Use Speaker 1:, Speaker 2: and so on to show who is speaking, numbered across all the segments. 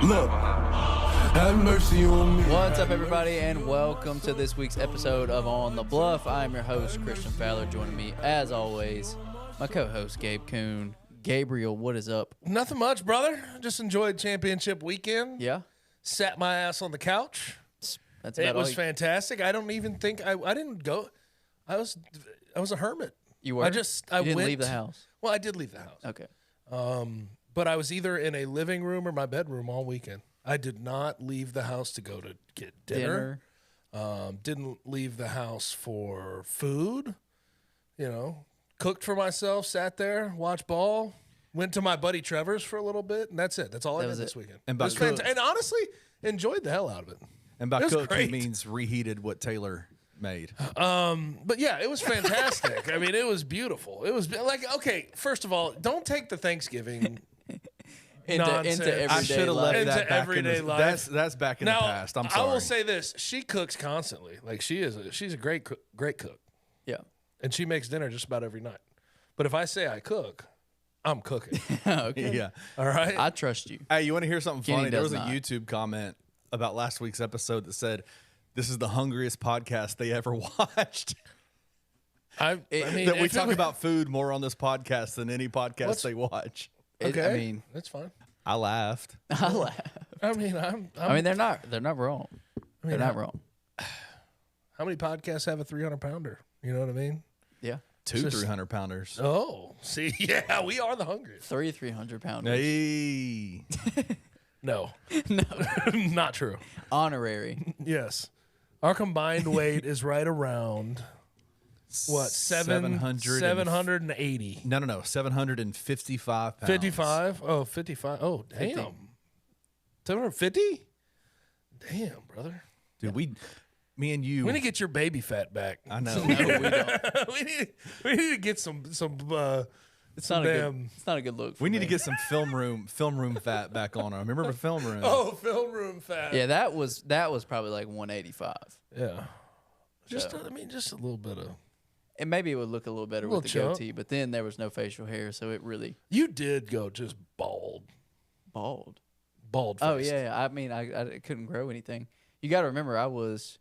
Speaker 1: Look, have mercy on me.
Speaker 2: What's up, everybody, and welcome to this week's episode of On the Bluff. I am your host, Christian Fowler. Joining me, as always, my co-host, Gabe Kuhn. Gabriel, what is up?
Speaker 3: Nothing much, brother. Just enjoyed championship weekend.
Speaker 2: Yeah?
Speaker 3: Sat my ass on the couch.
Speaker 2: That's about
Speaker 3: It was
Speaker 2: all
Speaker 3: fantastic. I don't even think I didn't go. I was a hermit.
Speaker 2: You were?
Speaker 3: I
Speaker 2: You didn't
Speaker 3: went,
Speaker 2: leave the house?
Speaker 3: Well, I did leave the house.
Speaker 2: Okay.
Speaker 3: But I was either in a living room or my bedroom all weekend. I did not leave the house to go to get dinner. Didn't leave the house for food. You know, cooked for myself, sat there, watched ball, went to my buddy Trevor's for a little bit, and that's it. That's all I did this weekend.
Speaker 4: And
Speaker 3: it was fantastic. And honestly, enjoyed the hell out of it.
Speaker 4: And by
Speaker 3: It was
Speaker 4: cooked, he
Speaker 3: great.
Speaker 4: means reheated what Taylor made.
Speaker 3: But yeah, it was fantastic. I mean, it was beautiful. It was like, okay, first of all, don't take the Thanksgiving nonsense.
Speaker 2: into everyday
Speaker 4: I should have left
Speaker 3: Into
Speaker 4: that back
Speaker 3: everyday
Speaker 4: in the,
Speaker 3: life.
Speaker 4: That's back in
Speaker 3: Now,
Speaker 4: the past. I'm sorry.
Speaker 3: I will say this: she cooks constantly. Like she's a great cook,
Speaker 2: Yeah.
Speaker 3: and she makes dinner just about every night. But if I say I cook, I'm cooking.
Speaker 2: Okay.
Speaker 4: Yeah.
Speaker 3: All right.
Speaker 2: I trust you.
Speaker 4: Hey, you want to hear something
Speaker 2: Kenny
Speaker 4: funny? There was
Speaker 2: does
Speaker 4: a
Speaker 2: not.
Speaker 4: YouTube comment about last week's episode that said, "This is the hungriest podcast they ever watched."
Speaker 3: I mean,
Speaker 4: That we
Speaker 3: if it
Speaker 4: talk
Speaker 3: was-
Speaker 4: about food more on this podcast than any podcast
Speaker 3: What's-
Speaker 4: they watch.
Speaker 3: Okay,
Speaker 2: I mean,
Speaker 3: that's fine.
Speaker 4: I laughed.
Speaker 2: I laugh.
Speaker 3: I mean, I'm
Speaker 2: I mean, they're not wrong. They're not wrong.
Speaker 3: how many podcasts have a 300-pounder? You know what I mean?
Speaker 2: Yeah.
Speaker 4: Two
Speaker 3: Just-
Speaker 4: 300-pounders.
Speaker 3: Oh, see, yeah, we are the hungriest.
Speaker 2: 300 pounders.
Speaker 4: Hey.
Speaker 3: No,
Speaker 2: No.
Speaker 3: not true.
Speaker 2: Honorary.
Speaker 3: Yes, our combined weight is right around what 780.
Speaker 4: No. 755 pounds.
Speaker 3: 55? Oh, 55. Oh, damn.
Speaker 2: 50.
Speaker 3: 750? Damn, brother.
Speaker 4: Dude, me and you.
Speaker 3: We need to get your baby fat back.
Speaker 4: I know.
Speaker 2: No, we don't.
Speaker 3: we need to get some
Speaker 2: It's not
Speaker 3: damn.
Speaker 2: It's not a good look. For
Speaker 4: We need
Speaker 2: me.
Speaker 4: to get some film room fat back on. Remember the film room?
Speaker 3: Oh, film room fat.
Speaker 2: Yeah, that was probably like 185.
Speaker 3: Yeah. Just
Speaker 2: So-
Speaker 3: I mean, just a little bit of.
Speaker 2: And maybe it would look a little better with the
Speaker 3: Little chunk.
Speaker 2: goatee, but then there was no facial hair, so it really
Speaker 3: You did go just bald
Speaker 2: bald.
Speaker 3: face.
Speaker 2: Oh yeah. I mean, I couldn't grow anything. You got to remember, I was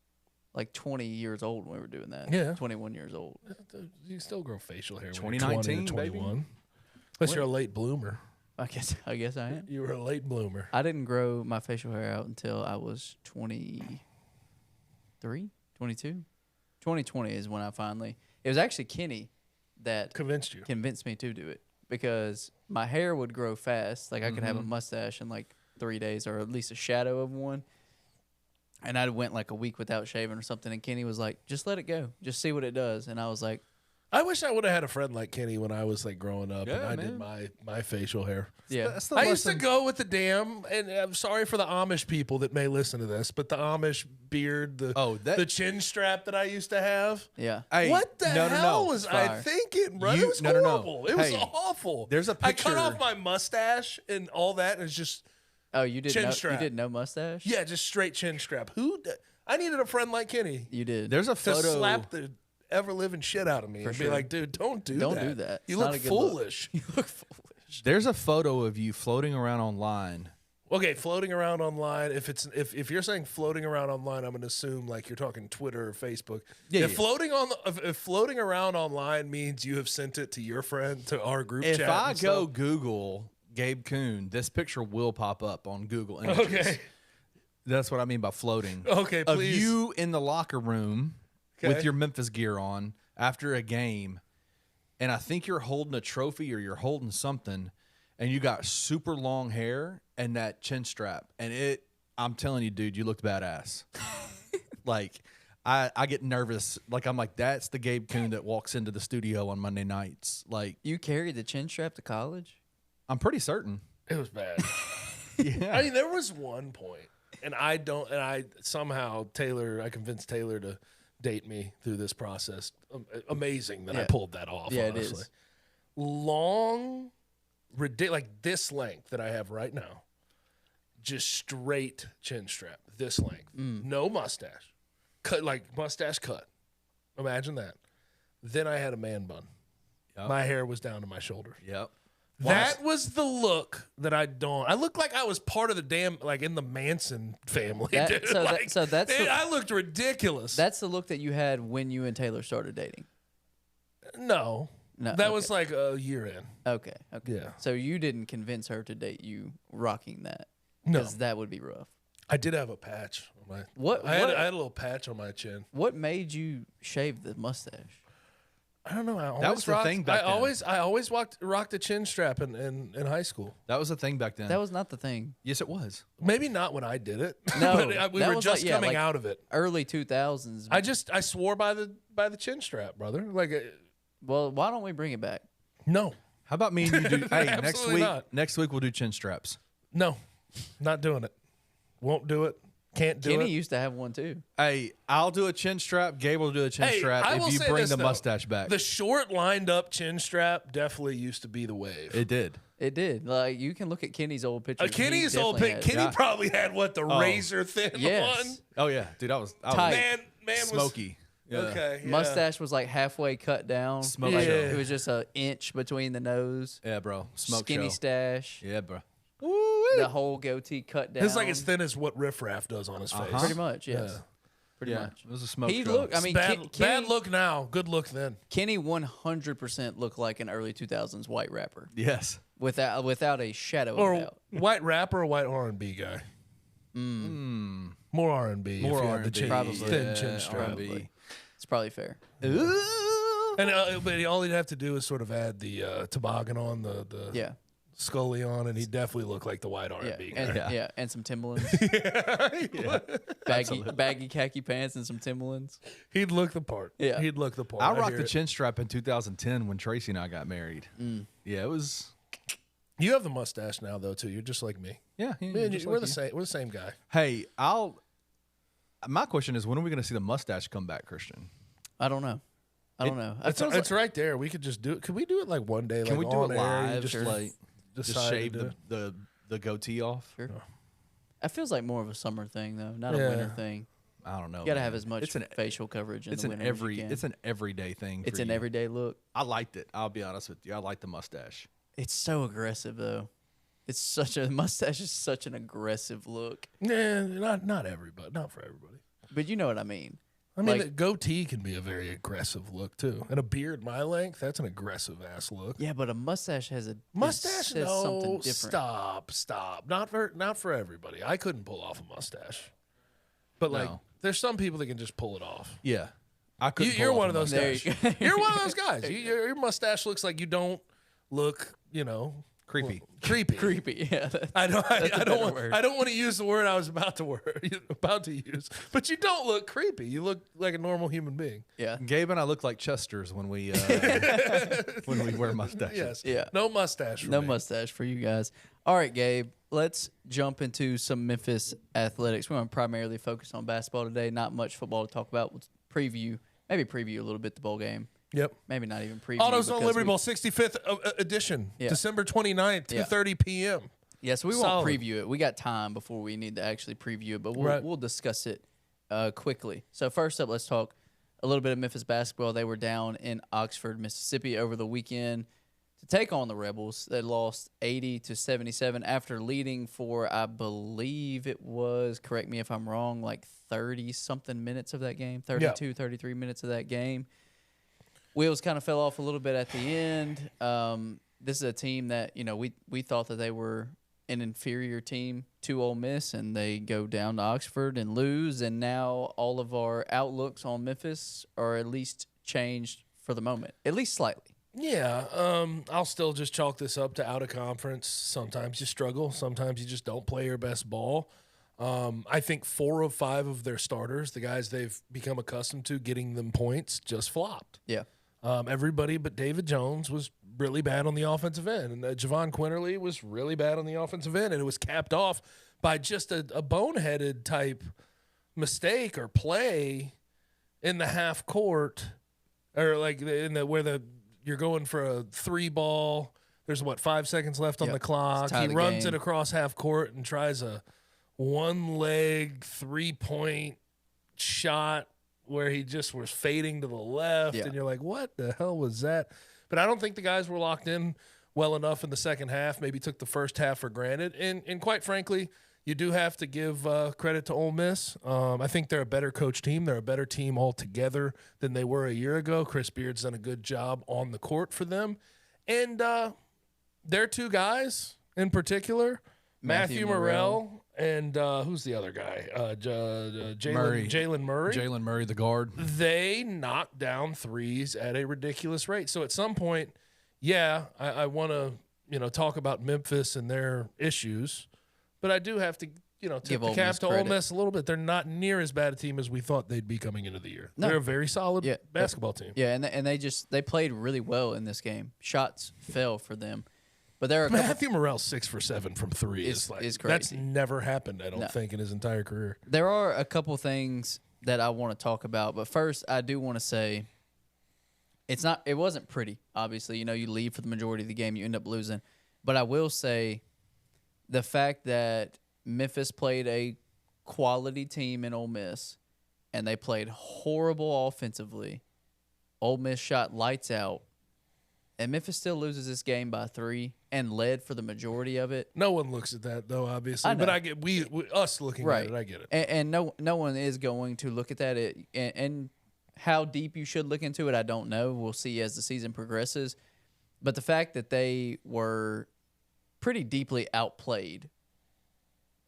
Speaker 2: like 20 years old when we were doing that.
Speaker 3: Yeah.
Speaker 2: 21 years old.
Speaker 3: You still grow facial hair.
Speaker 4: 2019,
Speaker 3: 21. Unless you're a late bloomer.
Speaker 2: I guess I am.
Speaker 3: You were a late bloomer.
Speaker 2: I didn't grow my facial hair out until I was 23, 22. 2020 is when I finally. It was actually Kenny that
Speaker 3: Convinced you.
Speaker 2: convinced me to do it because my hair would grow fast. Like I could have a mustache in like 3 days or at least a shadow of one. And I went like a week without shaving or something. And Kenny was like, just let it go. Just see what it does. And I was like,
Speaker 3: I wish I would have had a friend like Kenny when I was like growing up and
Speaker 4: Yeah,
Speaker 3: I did my facial hair.
Speaker 2: yeah.
Speaker 4: That's the
Speaker 3: I used to
Speaker 4: lesson.
Speaker 3: go with the damn, and I'm sorry for the Amish people that may listen to this, but the Amish beard, the chin strap that I used to have.
Speaker 2: Yeah.
Speaker 4: Hey,
Speaker 3: What the hell was I
Speaker 2: Fire.
Speaker 3: thinking, bro?
Speaker 4: You-
Speaker 3: It was
Speaker 4: no, no, no.
Speaker 3: horrible. It was
Speaker 4: Hey,
Speaker 3: awful.
Speaker 4: there's a
Speaker 3: I cut
Speaker 4: picture-
Speaker 3: off my mustache and all that, and it's just
Speaker 2: Oh, you did
Speaker 3: Chin
Speaker 2: no,
Speaker 3: strap.
Speaker 2: you did no mustache?
Speaker 3: yeah, just straight chin strap. I needed a friend like Kenny
Speaker 2: You did.
Speaker 4: There's a
Speaker 3: to
Speaker 4: photo.
Speaker 3: slap the ever living shit out of me and be
Speaker 2: sure.
Speaker 3: like, dude, don't do
Speaker 2: Don't
Speaker 3: that.
Speaker 2: do that.
Speaker 3: You
Speaker 2: It's not
Speaker 3: look
Speaker 2: a good look.
Speaker 3: foolish.
Speaker 2: You look foolish.
Speaker 4: There's a photo of you floating around online.
Speaker 3: Okay, floating around online. If you're saying floating around online, I'm going to assume like you're talking Twitter or Facebook.
Speaker 4: Yeah,
Speaker 3: if
Speaker 4: yeah.
Speaker 3: if floating around online means you have sent it to your friend to our group
Speaker 4: If
Speaker 3: chat.
Speaker 4: I
Speaker 3: and
Speaker 4: go
Speaker 3: stuff.
Speaker 4: Google Gabe Kuhn, this picture will pop up on Google Images.
Speaker 3: Okay.
Speaker 4: That's what I mean by floating.
Speaker 3: Okay,
Speaker 4: Of
Speaker 3: please.
Speaker 4: you in the locker room
Speaker 3: Okay.
Speaker 4: with your Memphis gear on after a game, and I think you're holding a trophy or you're holding something, and you got super long hair and that chin strap, and I'm telling you, dude, you looked badass. Like, I get nervous. Like, I'm like, that's the Gabe Kuhn that walks into the studio on Monday nights. Like,
Speaker 2: You carried the chin strap to college?
Speaker 4: I'm pretty certain.
Speaker 3: It was bad.
Speaker 4: Yeah.
Speaker 3: I mean, there was one point, and I convinced Taylor to date me through this process. Amazing that I
Speaker 2: Yeah.
Speaker 3: pulled that off.
Speaker 2: Yeah,
Speaker 3: honestly.
Speaker 2: it is.
Speaker 3: Long, like this length that I have right now, just straight chin strap, this length, no mustache, cut like mustache cut. Imagine that. Then I had a man bun.
Speaker 4: Yep.
Speaker 3: My hair was down to my shoulder.
Speaker 4: Yep.
Speaker 3: That was the look that I looked like I was part of the damn, like in the Manson family, dude. I looked ridiculous.
Speaker 2: That's the look that you had when you and Taylor started dating.
Speaker 3: No, that was like a year in.
Speaker 2: Okay.
Speaker 3: Yeah.
Speaker 2: So you didn't convince her to date you rocking that.
Speaker 3: No.
Speaker 2: Because that would be rough.
Speaker 3: I did have a patch on my.
Speaker 2: What?
Speaker 3: I had a little patch on my chin.
Speaker 2: What made you shave the mustache?
Speaker 3: I don't know.
Speaker 4: That was the thing back then.
Speaker 3: I always rocked a chin strap in high school.
Speaker 4: That was the thing back then.
Speaker 2: That was not the thing.
Speaker 4: Yes, it was.
Speaker 3: Maybe not when I did it.
Speaker 2: No,
Speaker 3: but we
Speaker 2: that
Speaker 3: were
Speaker 2: was
Speaker 3: just coming
Speaker 2: like
Speaker 3: out of it.
Speaker 2: Early 2000s.
Speaker 3: I swore by the chin strap, brother. Like,
Speaker 2: Well, why don't we bring it back?
Speaker 3: no,
Speaker 4: How about me and you do? Hey,
Speaker 3: Absolutely not.
Speaker 4: next week we'll do chin straps.
Speaker 3: no, not doing it. Won't do it. Can't do
Speaker 2: Kenny
Speaker 3: it.
Speaker 2: used to have one too.
Speaker 4: Hey, I'll do a chin strap. Gabe will do a chin
Speaker 3: Hey,
Speaker 4: strap
Speaker 3: I will
Speaker 4: if you
Speaker 3: say
Speaker 4: bring
Speaker 3: this,
Speaker 4: the
Speaker 3: though.
Speaker 4: mustache back.
Speaker 3: The short lined up chin strap definitely used to be the wave.
Speaker 4: It did.
Speaker 2: It did. Like you can look at Kenny's old pictures.
Speaker 3: Kenny's
Speaker 2: He
Speaker 3: old
Speaker 2: definitely
Speaker 3: pic.
Speaker 2: had-
Speaker 3: Kenny probably had the razor thin
Speaker 2: Yes.
Speaker 3: one.
Speaker 4: Oh yeah, dude, I was
Speaker 2: Tight.
Speaker 3: Man
Speaker 4: smoky. Yeah.
Speaker 3: was okay. Yeah.
Speaker 2: Mustache was like halfway cut down.
Speaker 4: Smoke
Speaker 2: Like,
Speaker 3: show.
Speaker 2: It was just an inch between the nose.
Speaker 4: Yeah, bro. Smoke
Speaker 2: Skinny
Speaker 4: show.
Speaker 2: stash.
Speaker 4: Yeah, bro.
Speaker 2: The whole goatee cut down.
Speaker 3: It's like as thin as what Riff Raff does on his face.
Speaker 2: Pretty much, yes.
Speaker 3: Yeah.
Speaker 2: Pretty
Speaker 4: Yeah,
Speaker 2: much.
Speaker 4: it was a smoke
Speaker 2: He
Speaker 4: show.
Speaker 2: looked. I mean,
Speaker 3: Bad
Speaker 2: Kenny,
Speaker 3: look now, good look then.
Speaker 2: Kenny 100% looked like an early 2000s white rapper
Speaker 4: Yes.
Speaker 2: without a shadow of
Speaker 3: Or
Speaker 2: a doubt.
Speaker 3: white rapper or white R&B guy. More R&B.
Speaker 4: More
Speaker 3: if you had
Speaker 4: R&B.
Speaker 3: the chin,
Speaker 2: Probably.
Speaker 3: thin chin strap.
Speaker 4: R&B.
Speaker 2: It's probably fair.
Speaker 3: And but all he'd have to do is sort of add the toboggan on the
Speaker 2: Yeah.
Speaker 3: Scully on, and he definitely looked like the white
Speaker 2: Yeah.
Speaker 3: R&B guy.
Speaker 2: And, and some Timberlands. Baggy khaki pants and some Timberlands.
Speaker 3: He'd look the part.
Speaker 2: Yeah.
Speaker 3: He'd look the part.
Speaker 4: I rocked
Speaker 3: hear
Speaker 4: the
Speaker 3: it.
Speaker 4: chin strap in 2010 when Tracy and I got married. Yeah, it was.
Speaker 3: You have the mustache now, though, too. You're just like me.
Speaker 4: Yeah,
Speaker 3: Man,
Speaker 4: just
Speaker 3: we're
Speaker 4: like
Speaker 3: the
Speaker 4: you.
Speaker 3: same. We're the same guy.
Speaker 4: Hey, my question is, when are we going to see the mustache come back, Christian?
Speaker 2: I don't know. I don't know.
Speaker 3: It's right there. We could just do it. Could we do it like one day?
Speaker 4: Can
Speaker 3: like
Speaker 4: we do
Speaker 3: on
Speaker 4: it
Speaker 3: air, you
Speaker 4: live?
Speaker 3: just
Speaker 4: Just like
Speaker 3: decide
Speaker 4: shave
Speaker 3: to do it?
Speaker 4: the goatee off?
Speaker 2: Sure. It feels like more of a summer thing, though, not a
Speaker 3: Yeah.
Speaker 2: winter thing.
Speaker 4: I don't know.
Speaker 2: You got to
Speaker 4: man.
Speaker 2: have as much
Speaker 4: It's an
Speaker 2: facial coverage in
Speaker 4: it's
Speaker 2: the
Speaker 4: an
Speaker 2: winter as you can.
Speaker 4: it's an everyday thing.
Speaker 2: It's
Speaker 4: for
Speaker 2: an
Speaker 4: you.
Speaker 2: everyday look.
Speaker 4: I liked it. I'll be honest with you. I like the mustache.
Speaker 2: It's so aggressive, though. It's such a mustache is such an aggressive look.
Speaker 3: Nah, not everybody. Not for everybody.
Speaker 2: But you know what I mean.
Speaker 3: I mean,
Speaker 2: Like-
Speaker 3: the goatee can be a very aggressive look too, and a beard my length, that's an aggressive ass look.
Speaker 2: Yeah, but a mustache has a
Speaker 3: Mustache,
Speaker 2: says something
Speaker 3: no,
Speaker 2: different.
Speaker 3: stop. Not for everybody. I couldn't pull off a mustache, but like,
Speaker 4: No.
Speaker 3: there's some people that can just pull it off.
Speaker 4: Yeah, I could.
Speaker 3: You're one of those
Speaker 2: There
Speaker 3: guys.
Speaker 2: you go.
Speaker 3: You're one of those guys. Your mustache looks like you don't look,
Speaker 4: Creepy.
Speaker 3: creepy.
Speaker 2: Creepy. Yeah.
Speaker 3: I don't
Speaker 2: better
Speaker 3: want.
Speaker 2: word.
Speaker 3: I don't want to use the word I was about to use. But you don't look creepy. You look like a normal human being.
Speaker 2: Yeah.
Speaker 4: Gabe and I look like Chesters when we when we wear mustaches.
Speaker 3: Yes.
Speaker 2: Yeah.
Speaker 3: No mustache. For
Speaker 2: No
Speaker 3: me.
Speaker 2: mustache for you guys. All right, Gabe. Let's jump into some Memphis athletics. We're going to primarily focus on basketball today. Not much football to talk about. We'll preview a little bit the bowl game.
Speaker 3: Yep.
Speaker 2: Maybe not even preview.
Speaker 3: AutoZone
Speaker 2: because
Speaker 3: Liberty
Speaker 2: we-
Speaker 3: Bowl 65th edition,
Speaker 2: Yeah.
Speaker 3: December 29th,
Speaker 2: Yeah.
Speaker 3: 2:30 p.m.
Speaker 2: Yeah, so we
Speaker 3: Solid.
Speaker 2: won't preview it. We got time before we need to actually preview it, but
Speaker 3: Right.
Speaker 2: we'll discuss it quickly. So first up, let's talk a little bit of Memphis basketball. They were down in Oxford, Mississippi over the weekend to take on the Rebels. They lost 80-77 after leading for, I believe it was, correct me if I'm wrong, like 30-something minutes of that game, 32, 33 minutes of that game. Wheels kind of fell off a little bit at the end. This is a team that, we thought that they were an inferior team to Ole Miss, and they go down to Oxford and lose, and now all of our outlooks on Memphis are at least changed for the moment, at least slightly.
Speaker 3: Yeah, I'll still just chalk this up to out of conference. Sometimes you struggle. Sometimes you just don't play your best ball. I think 4 of 5 of their starters, the guys they've become accustomed to getting them points, just flopped.
Speaker 2: Yeah.
Speaker 3: Everybody but David Jones was really bad on the offensive end, and Javon Quinterly was really bad on the offensive end, and it was capped off by just a boneheaded type mistake or play in the half court, or like you're going for a 3 ball. There's 5 seconds left on
Speaker 2: Yep.
Speaker 3: the clock.
Speaker 2: Tie
Speaker 3: He
Speaker 2: the
Speaker 3: runs
Speaker 2: game.
Speaker 3: it across half court and tries a 1-leg 3-point shot where he just was fading to the left,
Speaker 2: Yeah.
Speaker 3: and you're like, what the hell was that? But I don't think the guys were locked in well enough in the second half, maybe took the first half for granted. And quite frankly, you do have to give credit to Ole Miss. I think they're a better coach team. They're a better team altogether than they were a year ago. Chris Beard's done a good job on the court for them. And their two guys in particular, Matthew Morrell and who's the other guy? Jalen Murray.
Speaker 4: Jalen Murray, the guard.
Speaker 3: They knock down threes at a ridiculous rate. So at some point, I want to talk about Memphis and their issues, but I do have to tip the cap to Ole Miss a little bit. They're not near as bad a team as we thought they'd be coming into the year. No. They're a very solid basketball team.
Speaker 2: Yeah, and they played really well in this game. Shots fell for them. But there are
Speaker 3: Matthew Morrell 6 for 7 from 3 is
Speaker 2: crazy.
Speaker 3: That's never happened, I don't think, in his entire career.
Speaker 2: There are a couple things that I want to talk about, but first I do want to say it wasn't pretty. Obviously, you lead for the majority of the game, you end up losing. But I will say the fact that Memphis played a quality team in Ole Miss and they played horrible offensively. Ole Miss shot lights out. And Memphis still loses this game by 3 and led for the majority of it.
Speaker 3: No one looks at that, though, obviously. But I get us looking at it, I get it.
Speaker 2: And no one is going to look at that. And how deep you should look into it, I don't know. We'll see as the season progresses. But the fact that they were pretty deeply outplayed,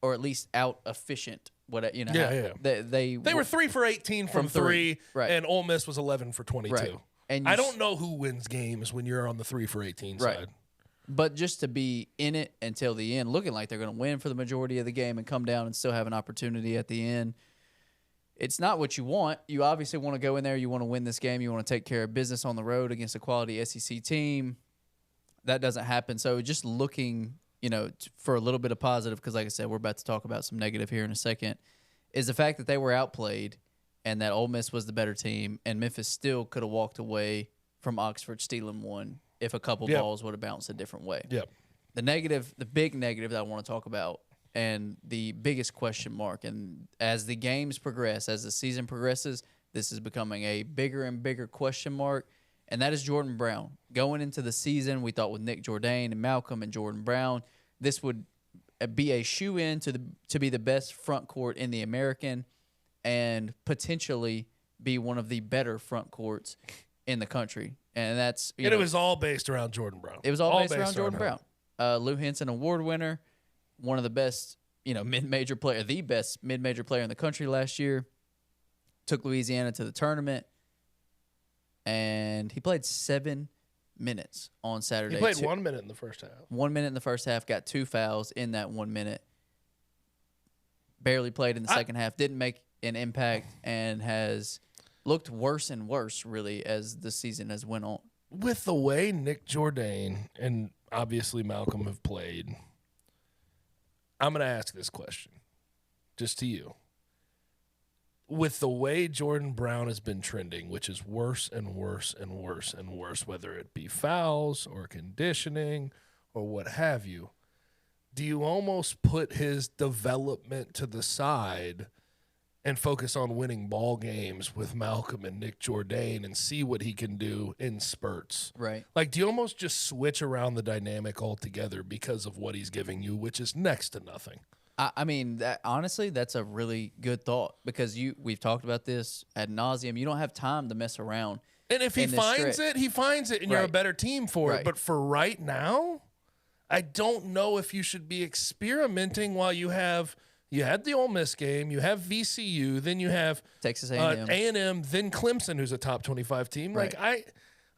Speaker 2: or at least out efficient. They
Speaker 3: were 3 for 18 from 3,
Speaker 2: right.
Speaker 3: And Ole Miss was 11 for 22.
Speaker 2: Right. And
Speaker 3: I don't know who wins games when you're on the 3 for 18 side.
Speaker 2: But just to be in it until the end, looking like they're going to win for the majority of the game and come down and still have an opportunity at the end, it's not what you want. You obviously want to go in there. You want to win this game. You want to take care of business on the road against a quality SEC team. That doesn't happen. So just looking, for a little bit of positive, because like I said, we're about to talk about some negative here in a second, is the fact that they were outplayed and that Ole Miss was the better team, and Memphis still could have walked away from Oxford stealing one if a couple balls would have bounced a different way.
Speaker 3: Yep.
Speaker 2: The big negative that I want to talk about, and the biggest question mark, and as the games progress, as the season progresses, this is becoming a bigger and bigger question mark, and that is Jordan Brown. Going into the season, we thought with Nick Jourdain and Malcolm and Jordan Brown, this would be a shoe-in to be the best front court in the American, and potentially be one of the better front courts in the country. And that's
Speaker 3: it was all based around Jordan Brown.
Speaker 2: It was all based around Jordan Brown. Lou Henson Award winner, one of the best, mid-major player, the best mid-major player in the country last year. Took Louisiana to the tournament, and he played 7 minutes on Saturday.
Speaker 3: He played 1 minute in the first half.
Speaker 2: 1 minute in the first half, got 2 fouls in that 1 minute. Barely played in the second half, didn't make an impact, and has looked worse and worse, really, as the season has went on.
Speaker 3: With the way Nick Jourdain and obviously Malcolm have played, I'm going to ask this question just to you. With the way Jordan Brown has been trending, which is worse and worse and worse and worse, whether it be fouls or conditioning or what have you, do you almost put his development to the side and focus on winning ball games with Malcolm and Nick Jourdain and see what he can do in spurts?
Speaker 2: Right.
Speaker 3: Like, do you almost just switch around the dynamic altogether because of what he's giving you, which is next to nothing?
Speaker 2: I mean, honestly, that's a really good thought, because we've talked about this ad nauseum. You don't have time to mess around.
Speaker 3: And if he finds it, he finds it, and you're a better team for it. But for right now, I don't know if you should be experimenting while you had the Ole Miss game, you have VCU, then you have
Speaker 2: Texas A&M,
Speaker 3: then Clemson, who's a top 25 team.
Speaker 2: Right.
Speaker 3: Like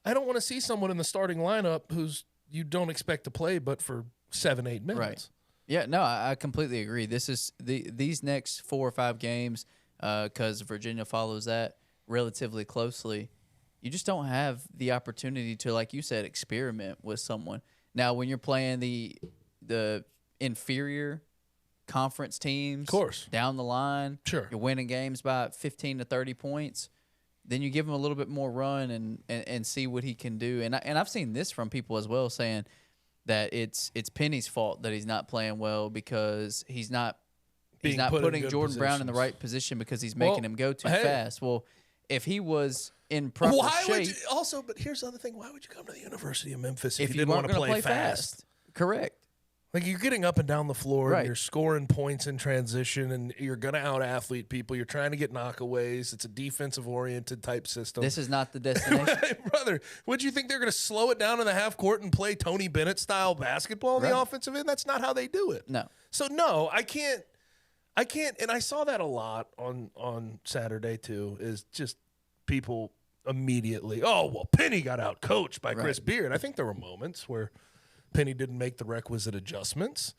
Speaker 3: I don't want to see someone in the starting lineup who's you don't expect to play, but for 7-8 minutes.
Speaker 2: Right. Yeah, no, I completely agree. This is these next 4 or 5 games, because Virginia follows that relatively closely. You just don't have the opportunity to, like you said, experiment with someone. Now, when you're playing the inferior conference teams,
Speaker 3: of course,
Speaker 2: down the line,
Speaker 3: sure,
Speaker 2: you're winning games by 15 to 30 points, then you give him a little bit more run and see what he can do. And I've seen this from people as well, saying that it's Penny's fault that he's not playing well, because he's not putting Jordan Brown in the right position, because he's making him go too fast. Well, If he was in proper
Speaker 3: Why
Speaker 2: shape,
Speaker 3: would you also? But here's the other thing: why would you come to the University of Memphis if you didn't
Speaker 2: weren't
Speaker 3: want to
Speaker 2: gonna
Speaker 3: play fast?
Speaker 2: Correct.
Speaker 3: Like you're getting up and down the floor,
Speaker 2: Right.
Speaker 3: and you're scoring points in transition, and you're gonna out-athlete people. You're trying to get knockaways. It's a defensive-oriented type system.
Speaker 2: This is not the destination.
Speaker 3: Right, brother. Would you think they're going to slow it down in the half court and play Tony Bennett style basketball in the offensive end? That's not how they do it.
Speaker 2: No.
Speaker 3: So no, I can't. And I saw that a lot on Saturday too. Is just people immediately, oh well, Penny got out coached by Chris Beard. I think there were moments where Penny didn't make the requisite adjustments.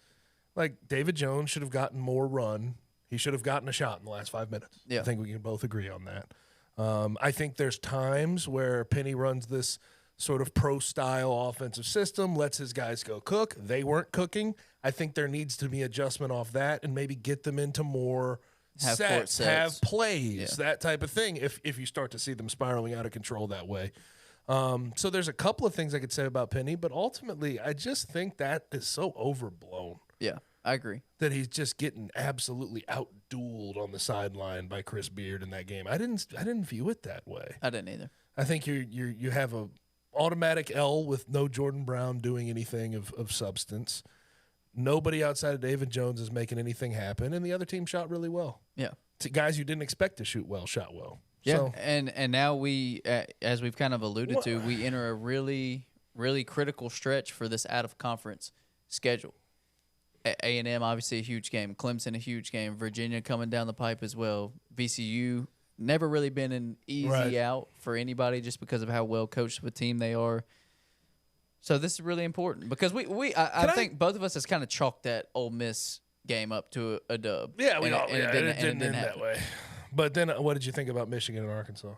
Speaker 3: Like David Jones should have gotten more run. He should have gotten a shot in the last 5 minutes.
Speaker 2: Yeah.
Speaker 3: I think we can both agree on that. I think there's times where Penny runs this sort of pro-style offensive system, lets his guys go cook. They weren't cooking. I think there needs to be adjustment off that and maybe get them into more
Speaker 2: Half-court sets.
Speaker 3: have plays, that type of thing, if you start to see them spiraling out of control that way. So there's a couple of things I could say about Penny, but ultimately I just think that is so overblown.
Speaker 2: Yeah, I agree.
Speaker 3: That he's just getting absolutely out-dueled on the sideline by Chris Beard in that game. I didn't view it that way.
Speaker 2: I didn't either.
Speaker 3: I think you have a automatic L with no Jordan Brown doing anything of substance. Nobody outside of David Jones is making anything happen, and the other team shot really well.
Speaker 2: Yeah.
Speaker 3: Guys you didn't expect to shoot well shot well.
Speaker 2: Yeah,
Speaker 3: So,
Speaker 2: and now we, as we've kind of alluded to, we enter a really, really critical stretch for this out-of-conference schedule. A&M, obviously a huge game. Clemson, a huge game. Virginia coming down the pipe as well. VCU, never really been an easy out for anybody just because of how well coached of a team they are. So this is really important because I think both of us has kind of chalked that Ole Miss game up to a dub.
Speaker 3: Yeah,
Speaker 2: it didn't
Speaker 3: end
Speaker 2: happen
Speaker 3: that way. But then what did you think about Michigan and Arkansas?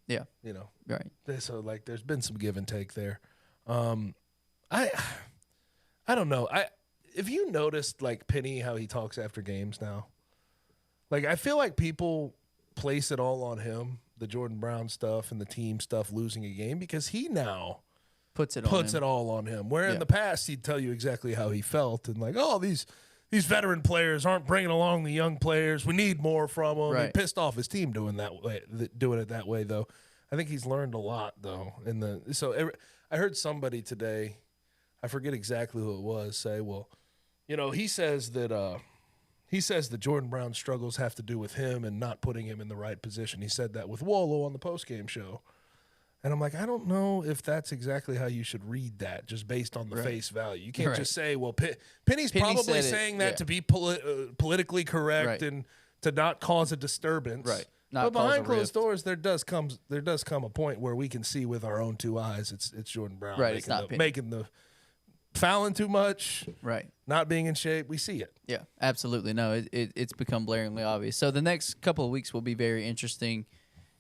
Speaker 2: Yeah.
Speaker 3: You know.
Speaker 2: Right.
Speaker 3: So like there's been some give and take there. I don't know. If you noticed like Penny how he talks after games now, like I feel like people place it all on him, the Jordan Brown stuff and the team stuff losing a game because he now
Speaker 2: puts it
Speaker 3: all on him. Where in the past he'd tell you exactly how he felt and like, oh, these veteran players aren't bringing along the young players. We need more from them.
Speaker 2: Right.
Speaker 3: He pissed off his team doing it that way though. I think he's learned a lot though. I heard somebody today, I forget exactly who it was, say, well, you know, he says that Jordan Brown's struggles have to do with him and not putting him in the right position. He said that with Wolo on the postgame show. And I'm like, I don't know if that's exactly how you should read that, just based on the face value. You can't just say, well, Penny's probably saying that to be politically correct and to not cause a disturbance.
Speaker 2: Right.
Speaker 3: But behind closed doors, there does come a point where we can see with our own two eyes, it's Jordan Brown making the fouling too much, not being in shape. We see it.
Speaker 2: Yeah, absolutely. No, it's become blaringly obvious. So the next couple of weeks will be very interesting,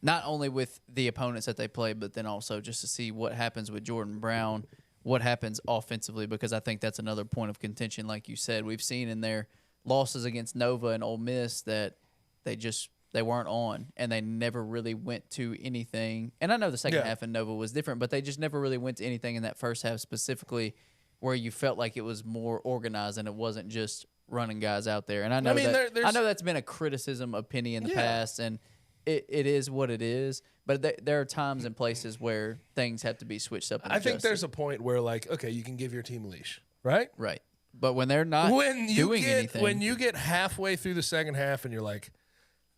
Speaker 2: not only with the opponents that they play, but then also just to see what happens with Jordan Brown, what happens offensively, because I think that's another point of contention. Like you said, we've seen in their losses against Nova and Ole Miss that they weren't on, and they never really went to anything. And I know the second half in Nova was different, but they just never really went to anything in that first half specifically where you felt like it was more organized and it wasn't just running guys out there. And I know that's been a criticism of Penny in the past, and it is what it is. But there are times and places where things have to be switched up and adjusted.
Speaker 3: I think there's a point where, like, okay, you can give your team a leash, right?
Speaker 2: Right. But when they're not doing anything.
Speaker 3: When you get halfway through the second half and you're like,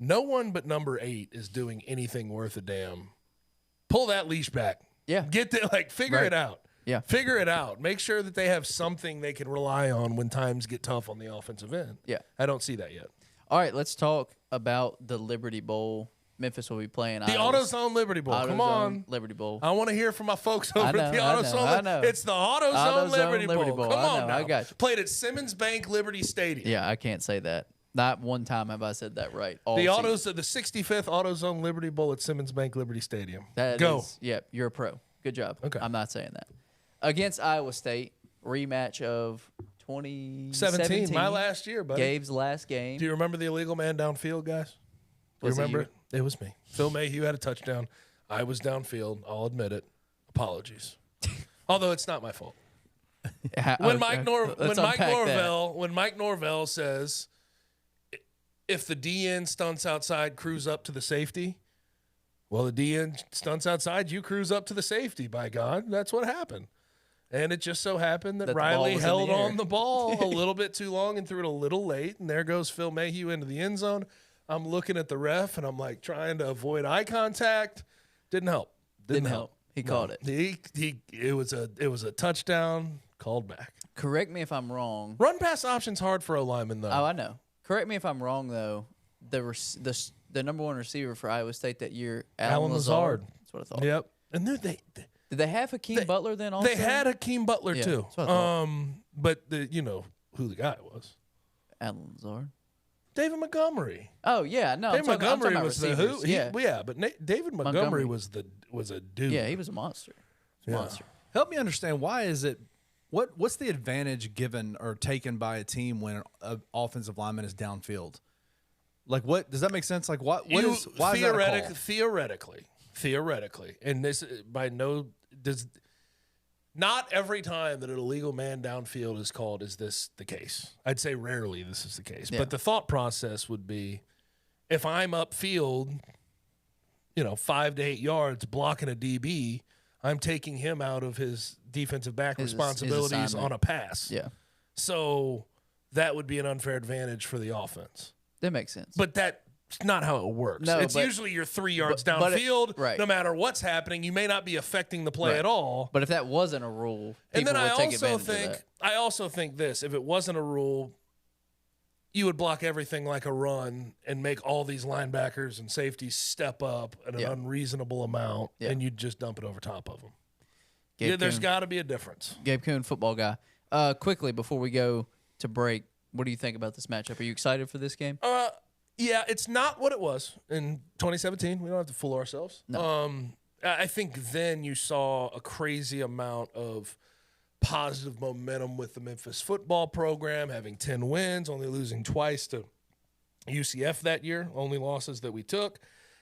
Speaker 3: no one but number 8 is doing anything worth a damn, pull that leash back.
Speaker 2: Yeah.
Speaker 3: Figure it out.
Speaker 2: Yeah.
Speaker 3: Figure it out. Make sure that they have something they can rely on when times get tough on the offensive end.
Speaker 2: Yeah.
Speaker 3: I don't see that yet.
Speaker 2: All right, let's talk about the Liberty Bowl. Memphis will be playing
Speaker 3: the AutoZone Liberty Bowl. Come on.
Speaker 2: Liberty Bowl.
Speaker 3: I want to hear from my folks over at the AutoZone.
Speaker 2: I know.
Speaker 3: It's the AutoZone Liberty Bowl. Come on now.
Speaker 2: I got you.
Speaker 3: Played at Simmons Bank Liberty Stadium.
Speaker 2: Yeah, I can't say that. Not one time have I said that right.
Speaker 3: The 65th AutoZone Liberty Bowl at Simmons Bank Liberty Stadium. Go.
Speaker 2: You're a pro. Good job.
Speaker 3: Okay.
Speaker 2: I'm not saying that. Against Iowa State, rematch of 2017.
Speaker 3: My last year, buddy.
Speaker 2: Gabe's last game.
Speaker 3: Do you remember the illegal man downfield, guys? Do you remember it? It was me. Phil Mayhew had a touchdown. I was downfield. I'll admit it. Apologies. Although it's not my fault. When Mike Norvell says, if the DN stunts outside, cruise up to the safety, Well, the DN stunts outside. You cruise up to the safety. By God, that's what happened. And it just so happened that Riley held on the ball a little bit too long and threw it a little late. And there goes Phil Mayhew into the end zone. I'm looking at the ref, and I'm like trying to avoid eye contact. Didn't help.
Speaker 2: Didn't help. He called it.
Speaker 3: It was a touchdown called back.
Speaker 2: Correct me if I'm wrong.
Speaker 3: Run pass option's hard for a lineman, though.
Speaker 2: Oh, I know. Correct me if I'm wrong, though. The number one receiver for Iowa State that year, Alan Lazard. That's what I thought.
Speaker 3: Yep. And then
Speaker 2: did they have Hakeem Butler then also?
Speaker 3: They had Hakeem Butler too.
Speaker 2: That's what I thought.
Speaker 3: But you know who the guy was?
Speaker 2: Alan Lazard.
Speaker 3: David Montgomery.
Speaker 2: Oh yeah, no.
Speaker 3: David Montgomery was the who?
Speaker 2: Yeah,
Speaker 3: but David Montgomery was a dude.
Speaker 2: Yeah, he was a monster. Monster.
Speaker 4: Help me understand, why is it? What's the advantage given or taken by a team when an offensive lineman is downfield? Like, what does that make sense? Like, why is that a call? Theoretically, and this not every time that an illegal man downfield is called is this the case. I'd say rarely this is the case. Yeah. But the thought process would be, if I'm upfield, 5 to 8 yards blocking a DB, I'm taking him out of his defensive back responsibilities on a pass.
Speaker 2: Yeah.
Speaker 3: So that would be an unfair advantage for the offense.
Speaker 2: That makes sense.
Speaker 3: But that's not how it works.
Speaker 2: No,
Speaker 3: it's usually you're 3 yards downfield.
Speaker 2: Right.
Speaker 3: No matter what's happening, you may not be affecting the play at all.
Speaker 2: But if that wasn't a rule,
Speaker 3: and then I also
Speaker 2: think
Speaker 3: this: if it wasn't a rule, you would block everything like a run and make all these linebackers and safeties step up at an unreasonable amount, and you'd just dump it over top of them. There's got to be a difference.
Speaker 2: Gabe Kuhn, football guy. Quickly before we go to break, what do you think about this matchup? Are you excited for this game?
Speaker 3: Yeah, it's not what it was in 2017. We don't have to fool ourselves.
Speaker 2: No.
Speaker 3: I think then you saw a crazy amount of positive momentum with the Memphis football program, having 10 wins, only losing twice to UCF that year, only losses that we took.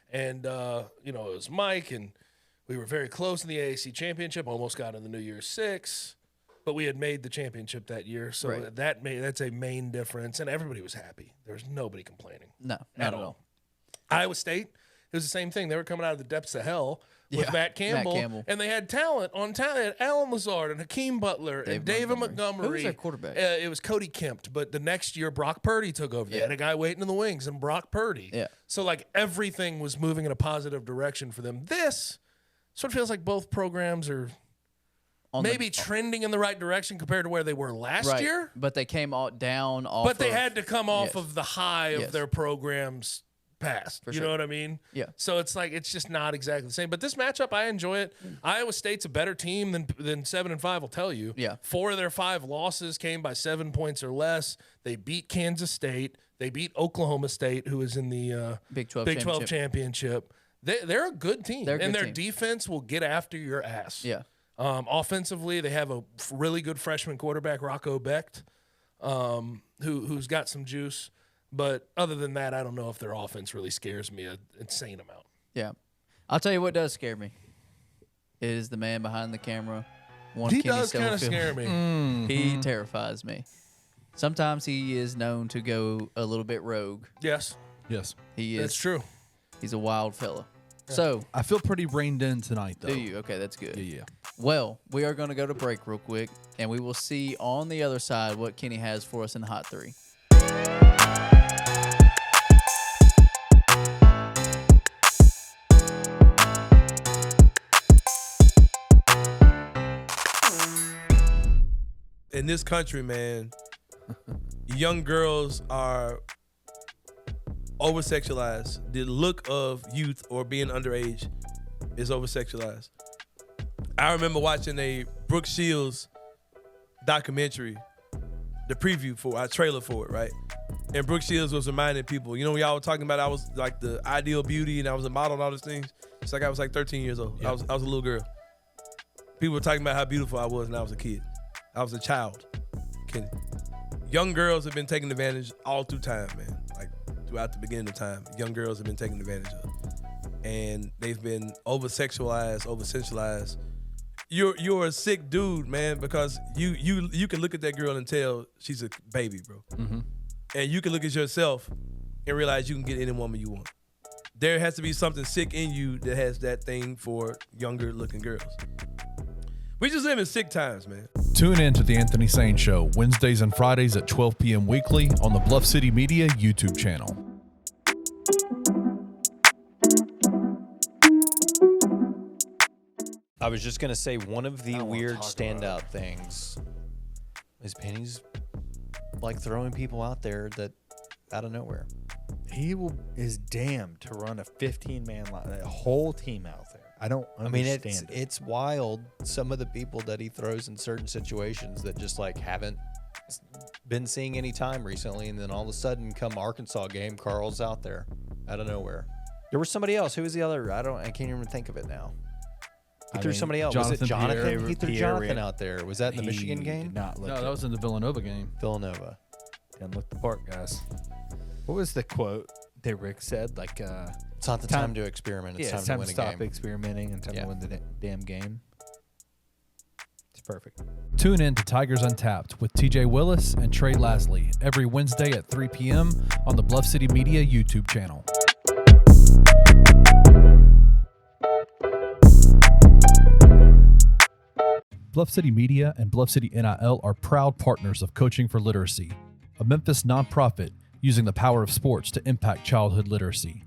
Speaker 3: And, it was Mike, and we were very close in the AAC championship, almost got in the New Year's Six. But we had made the championship that year, so that's a main difference, and everybody was happy. There was nobody complaining.
Speaker 2: No, not at all.
Speaker 3: Iowa State, it was the same thing. They were coming out of the depths of hell with Matt Campbell, and they had talent on talent. They had Alan Lazard and Hakeem Butler and David Montgomery.
Speaker 2: Who was their quarterback?
Speaker 3: It was Cody Kempt, but the next year Brock Purdy took over. They had a guy waiting in the wings, and Brock Purdy.
Speaker 2: Yeah.
Speaker 3: So, everything was moving in a positive direction for them. This sort of feels like both programs are maybe trending in the right direction compared to where they were last year.
Speaker 2: But they came down off.
Speaker 3: But they had to come off of the high of their program's past. You know what I mean?
Speaker 2: Yeah.
Speaker 3: So it's just not exactly the same. But this matchup, I enjoy it. Iowa State's a better team than 7-5 will tell you.
Speaker 2: Yeah.
Speaker 3: 4 of their 5 losses came by 7 points or less. They beat Kansas State. They beat Oklahoma State, who is in the
Speaker 2: Big 12
Speaker 3: championship. They're a good team. And their defense will get after your ass.
Speaker 2: Yeah.
Speaker 3: Offensively, they have a really good freshman quarterback, Rocco Becht, who's got some juice. But other than that, I don't know if their offense really scares me an insane amount.
Speaker 2: Yeah. I'll tell you what does scare me. It is the man behind the camera.
Speaker 3: He does kind of scare me.
Speaker 2: Mm-hmm. He terrifies me. Sometimes he is known to go a little bit rogue.
Speaker 3: Yes.
Speaker 2: He is.
Speaker 3: That's true.
Speaker 2: He's a wild fella. So
Speaker 4: I feel pretty reined in tonight, though.
Speaker 2: Do you? Okay, that's good.
Speaker 4: Yeah.
Speaker 2: Well, we are going to go to break real quick, and we will see on the other side what Kenny has for us in the Hot 3.
Speaker 5: In this country, man, young girls are over-sexualized. The look of youth or being underage is over-sexualized. I remember watching a Brooke Shields documentary, the preview for our trailer for it, right? And Brooke Shields was reminding people, y'all were talking about I was like the ideal beauty and I was a model and all those things. It's like I was like 13 years old. Yeah. I was a little girl. People were talking about how beautiful I was when I was a kid. I was a child. Kidding. Young girls have been taken advantage all through time, man. Like throughout the beginning of time, young girls have been taken advantage of, and they've been over-sexualized, over-sensualized. You're a sick dude, man, because you can look at that girl and tell she's a baby, bro. Mm-hmm. And you can look at yourself and realize you can get any woman you want. there has to be something sick in you that has that thing for younger looking girls. We just live in sick times, man.
Speaker 4: Tune in to The Anthony Sane Show, Wednesdays and Fridays at 12 p.m. weekly on the Bluff City Media YouTube channel.
Speaker 6: I was just going to say one of the weird standout things is Penny's like throwing people out there that out of nowhere.
Speaker 7: He is damned to run a 15-man line, a whole team out there. I don't understand it.
Speaker 6: It's wild. Some of the people that he throws in certain situations that just like haven't been seeing any time recently, and then all of a sudden, come Arkansas game, Carl's out there out of nowhere. There was somebody else. Who was the other? I can't even think of it now. He threw somebody else. Was it Jonathan? He threw Jonathan out there. Was that in the Michigan game?
Speaker 4: No, that was in the Villanova game.
Speaker 6: Villanova.
Speaker 7: Didn't look the part, guys. What was the quote that Rick said? Like,
Speaker 6: it's not the time to experiment. It's time to win a
Speaker 7: stop
Speaker 6: game.
Speaker 7: Experimenting and time to win the damn game. It's perfect.
Speaker 4: Tune in to Tigers Untapped with TJ Willis and Trey Lasley every Wednesday at 3 p.m. on the Bluff City Media YouTube channel. Bluff City Media and Bluff City NIL are proud partners of Coaching for Literacy, a Memphis nonprofit using the power of sports to impact childhood literacy.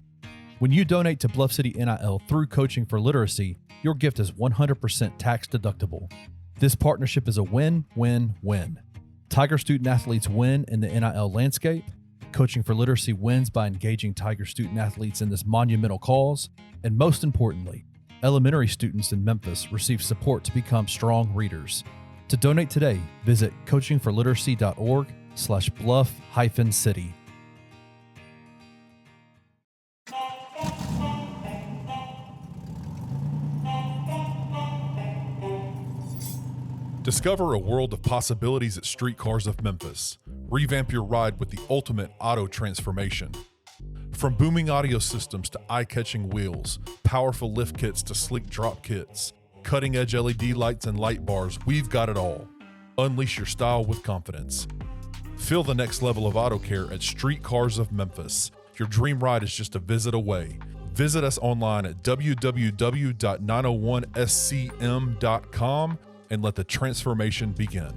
Speaker 4: When you donate to Bluff City NIL through Coaching for Literacy, your gift is 100% tax deductible. This partnership is a win-win-win. Tiger student athletes win in the NIL landscape. Coaching for Literacy wins by engaging Tiger student athletes in this monumental cause. And most importantly, elementary students in Memphis receive support to become strong readers. To donate today, visit coachingforliteracy.org/bluff-city.
Speaker 8: Discover a world of possibilities at Streetcars of Memphis. Revamp your ride with the ultimate auto transformation. From booming audio systems to eye-catching wheels, powerful lift kits to sleek drop kits, cutting-edge LED lights and light bars, we've got it all. Unleash your style with confidence. Feel the next level of auto care at Streetcars of Memphis. Your dream ride is just a visit away. Visit us online at www.901scm.com and let the transformation begin.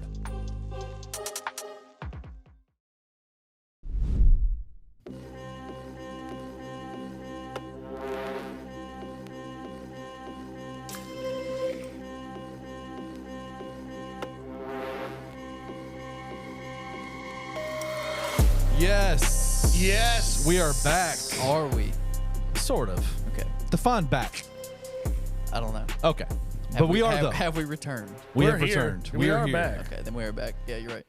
Speaker 4: Yes, we are back.
Speaker 2: Are we?
Speaker 4: Sort of.
Speaker 2: Okay.
Speaker 4: Define back.
Speaker 2: I don't know.
Speaker 4: Okay. But we are, though.
Speaker 2: Have we returned?
Speaker 4: We
Speaker 3: We're
Speaker 4: have
Speaker 3: here.
Speaker 4: returned.
Speaker 3: We are
Speaker 4: here.
Speaker 3: back.
Speaker 2: Okay, then we are back. Yeah, you're right.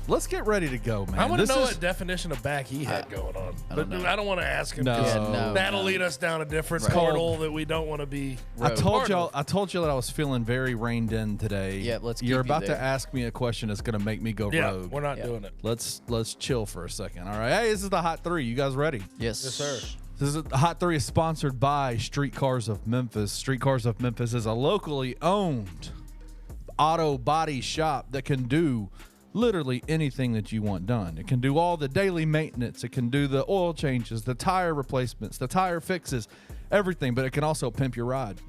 Speaker 4: Let's get ready to go, man.
Speaker 3: I want to
Speaker 4: This
Speaker 3: know
Speaker 4: is-
Speaker 3: what definition of back he had going on.
Speaker 2: I
Speaker 3: But
Speaker 2: don't know.
Speaker 3: I don't want to ask him.
Speaker 4: No.
Speaker 3: 'cause
Speaker 2: Yeah, no,
Speaker 3: that'll
Speaker 2: no.
Speaker 3: lead us down a different
Speaker 2: Right.
Speaker 3: portal that we don't want to be.
Speaker 4: I
Speaker 2: Road.
Speaker 4: told
Speaker 3: Part
Speaker 4: y'all.
Speaker 3: of.
Speaker 4: I told you that I was feeling very reined in today.
Speaker 2: Yeah, let's keep
Speaker 4: You're
Speaker 2: you
Speaker 4: about
Speaker 2: there.
Speaker 4: to ask me a question that's going to make me go
Speaker 3: Yeah,
Speaker 4: rogue.
Speaker 3: we're not
Speaker 2: Yeah.
Speaker 3: doing it.
Speaker 4: Let's chill for a second. All right. Hey, this is the Hot 3. You guys ready?
Speaker 2: Yes.
Speaker 3: Yes, sir.
Speaker 4: This is Hot 3 is sponsored by Streetcars of Memphis. Streetcars of Memphis is a locally owned auto body shop that can do literally anything that you want done. It can do all the daily maintenance. It can do the oil changes, the tire replacements, the tire fixes, everything, but it can also pimp your ride.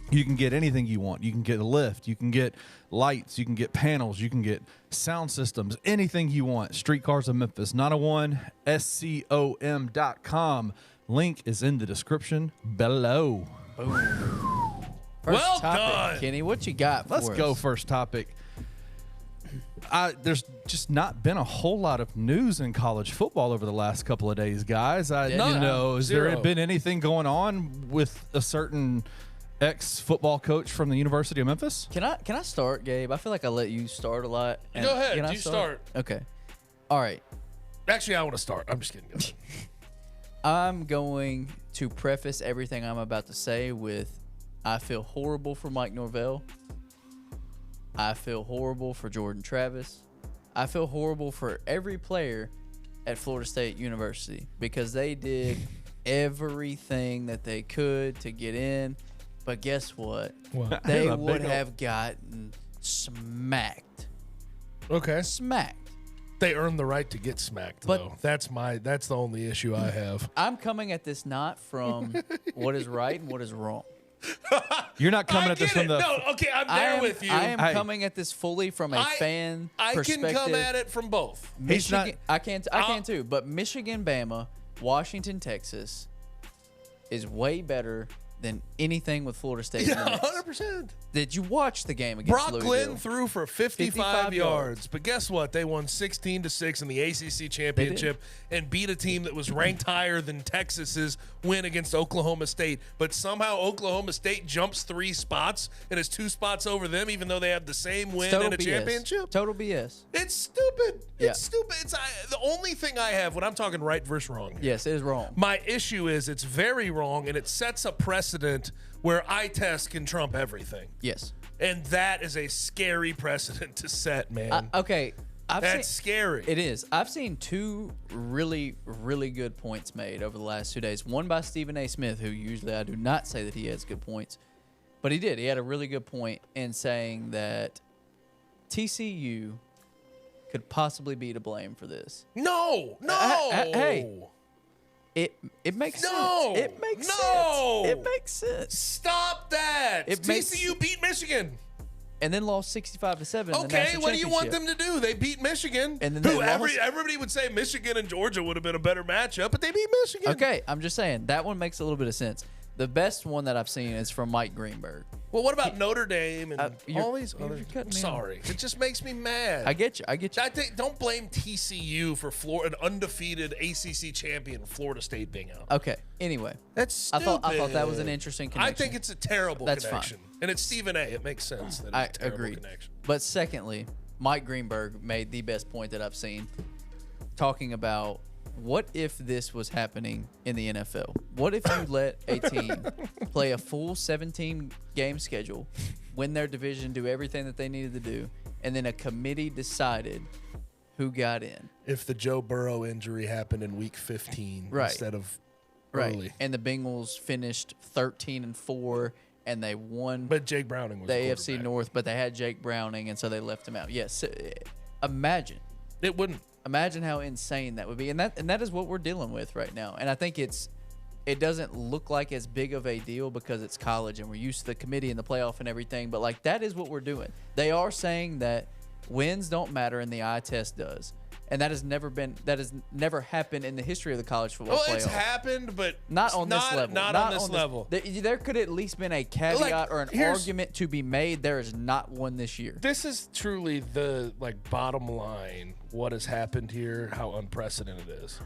Speaker 4: You can get anything you want. You can get a lift. You can get lights. You can get panels. You can get sound systems. Anything you want. Streetcars of Memphis. 901scom.com. Link is in the description below.
Speaker 2: First
Speaker 3: Well
Speaker 2: topic,
Speaker 3: done.
Speaker 2: Kenny. What you got for
Speaker 4: Let's
Speaker 2: us?
Speaker 4: go first topic. There's just not been a whole lot of news in college football over the last couple of days, guys.
Speaker 2: None.
Speaker 4: Has there
Speaker 3: Zero.
Speaker 4: been anything going on with a certain ex-football coach from the University of Memphis?
Speaker 2: Can I start, Gabe? I feel like I let you start a lot.
Speaker 3: Go ahead.
Speaker 2: Can I
Speaker 3: You start.
Speaker 2: Okay. All right.
Speaker 3: Actually, I want to start. I'm just kidding. Go ahead.
Speaker 2: I'm going to preface everything I'm about to say with I feel horrible for Mike Norvell. I feel horrible for Jordan Travis. I feel horrible for every player at Florida State University because they did everything that they could to get in. But guess what?
Speaker 3: What?
Speaker 2: They
Speaker 4: Here's a
Speaker 2: would
Speaker 4: big
Speaker 2: have gotten smacked.
Speaker 3: Okay.
Speaker 2: Smacked.
Speaker 3: They earn the right to get smacked,
Speaker 2: But-
Speaker 3: though. That's the only issue I have.
Speaker 2: I'm coming at this not from what is right and what is wrong.
Speaker 6: You're not coming
Speaker 3: I
Speaker 6: at this
Speaker 3: get
Speaker 6: from
Speaker 3: it.
Speaker 6: the.
Speaker 3: No, okay, I'm there with you.
Speaker 2: I am
Speaker 6: Hey.
Speaker 2: coming at this fully from a fan
Speaker 3: I
Speaker 2: perspective.
Speaker 3: can come at it from both.
Speaker 6: He's not-
Speaker 2: Michigan, I can too. But Michigan, Bama, Washington, Texas is way better than anything with Florida State. in the
Speaker 3: Yeah,
Speaker 2: mix.
Speaker 3: 100%.
Speaker 2: Did you watch the game against
Speaker 3: Brock
Speaker 2: Louisville?
Speaker 3: Glenn threw for 55
Speaker 2: yards.
Speaker 3: yards, but guess what? They won 16-6 in the ACC championship and beat a team that was ranked higher than Texas's win against Oklahoma State. But somehow Oklahoma State jumps 3 spots and is 2 spots over them, even though they have the same win
Speaker 2: Total
Speaker 3: and a
Speaker 2: BS.
Speaker 3: championship.
Speaker 2: Total BS.
Speaker 3: It's stupid.
Speaker 2: Yeah.
Speaker 3: It's stupid. It's the only thing I have when I'm talking right versus wrong here.
Speaker 2: Yes, it is wrong.
Speaker 3: My issue is it's very wrong, and it sets a precedent where eye test can trump everything.
Speaker 2: Yes.
Speaker 3: And that is a scary precedent to set, man.
Speaker 2: Okay.
Speaker 3: That's scary.
Speaker 2: It is. I've seen 2 really, really good points made over the last 2 days. One by Stephen A. Smith, who usually I do not say that he has good points, but he did. He had a really good point in saying that TCU could possibly be to blame for this.
Speaker 3: No.
Speaker 2: Hey. It makes
Speaker 3: No.
Speaker 2: sense. It makes
Speaker 3: No.
Speaker 2: sense. It makes sense.
Speaker 3: Stop that.
Speaker 2: It makes-
Speaker 3: TCU beat Michigan.
Speaker 2: And then lost 65-7. in the
Speaker 3: Okay,
Speaker 2: national
Speaker 3: what do you want them
Speaker 2: championship.
Speaker 3: to do? They beat Michigan.
Speaker 2: And then they lost.
Speaker 3: Everybody would say Michigan and Georgia would have been a better matchup, but they beat Michigan.
Speaker 2: Okay, I'm just saying that one makes a little bit of sense. The best one that I've seen is from Mike Greenberg.
Speaker 3: Well, what about Notre Dame and all these
Speaker 2: you're
Speaker 3: other?
Speaker 2: cutting me
Speaker 3: Sorry, it just makes me mad.
Speaker 2: I get you.
Speaker 3: I think don't blame TCU for an undefeated ACC champion Florida State being out.
Speaker 2: Okay. Anyway,
Speaker 3: That's
Speaker 2: I
Speaker 3: stupid.
Speaker 2: thought that was an interesting connection.
Speaker 3: I think it's a terrible
Speaker 2: That's
Speaker 3: connection. And it's Stephen A. It makes sense that it's
Speaker 2: I
Speaker 3: a terrible
Speaker 2: agree.
Speaker 3: connection.
Speaker 2: But secondly, Mike Greenberg made the best point that I've seen, talking about what if this was happening in the NFL? What if you let a team play a full 17-game schedule, win their division, do everything that they needed to do, and then a committee decided who got in?
Speaker 3: If the Joe Burrow injury happened in week 15
Speaker 2: Right.
Speaker 3: instead of
Speaker 2: Right.
Speaker 3: early.
Speaker 2: And the Bengals finished 13-4, and they won
Speaker 3: But Jake Browning was
Speaker 2: the
Speaker 3: the
Speaker 2: AFC
Speaker 3: quarterback.
Speaker 2: North, but they had Jake Browning, and so they left him out. Yes, imagine how insane that would be, and that is what we're dealing with right now. And I think it doesn't look like as big of a deal because it's college and we're used to the committee and the playoff and everything. But like that is what we're doing. They are saying that wins don't matter and the eye test does, and that has never happened in the history of the college football playoff.
Speaker 3: It's happened, but
Speaker 2: Not on this level.
Speaker 3: Not on this level.
Speaker 2: There could at least been a caveat or an argument to be made. There is not one this year.
Speaker 3: This is truly the bottom line. What has happened here? How unprecedented it is.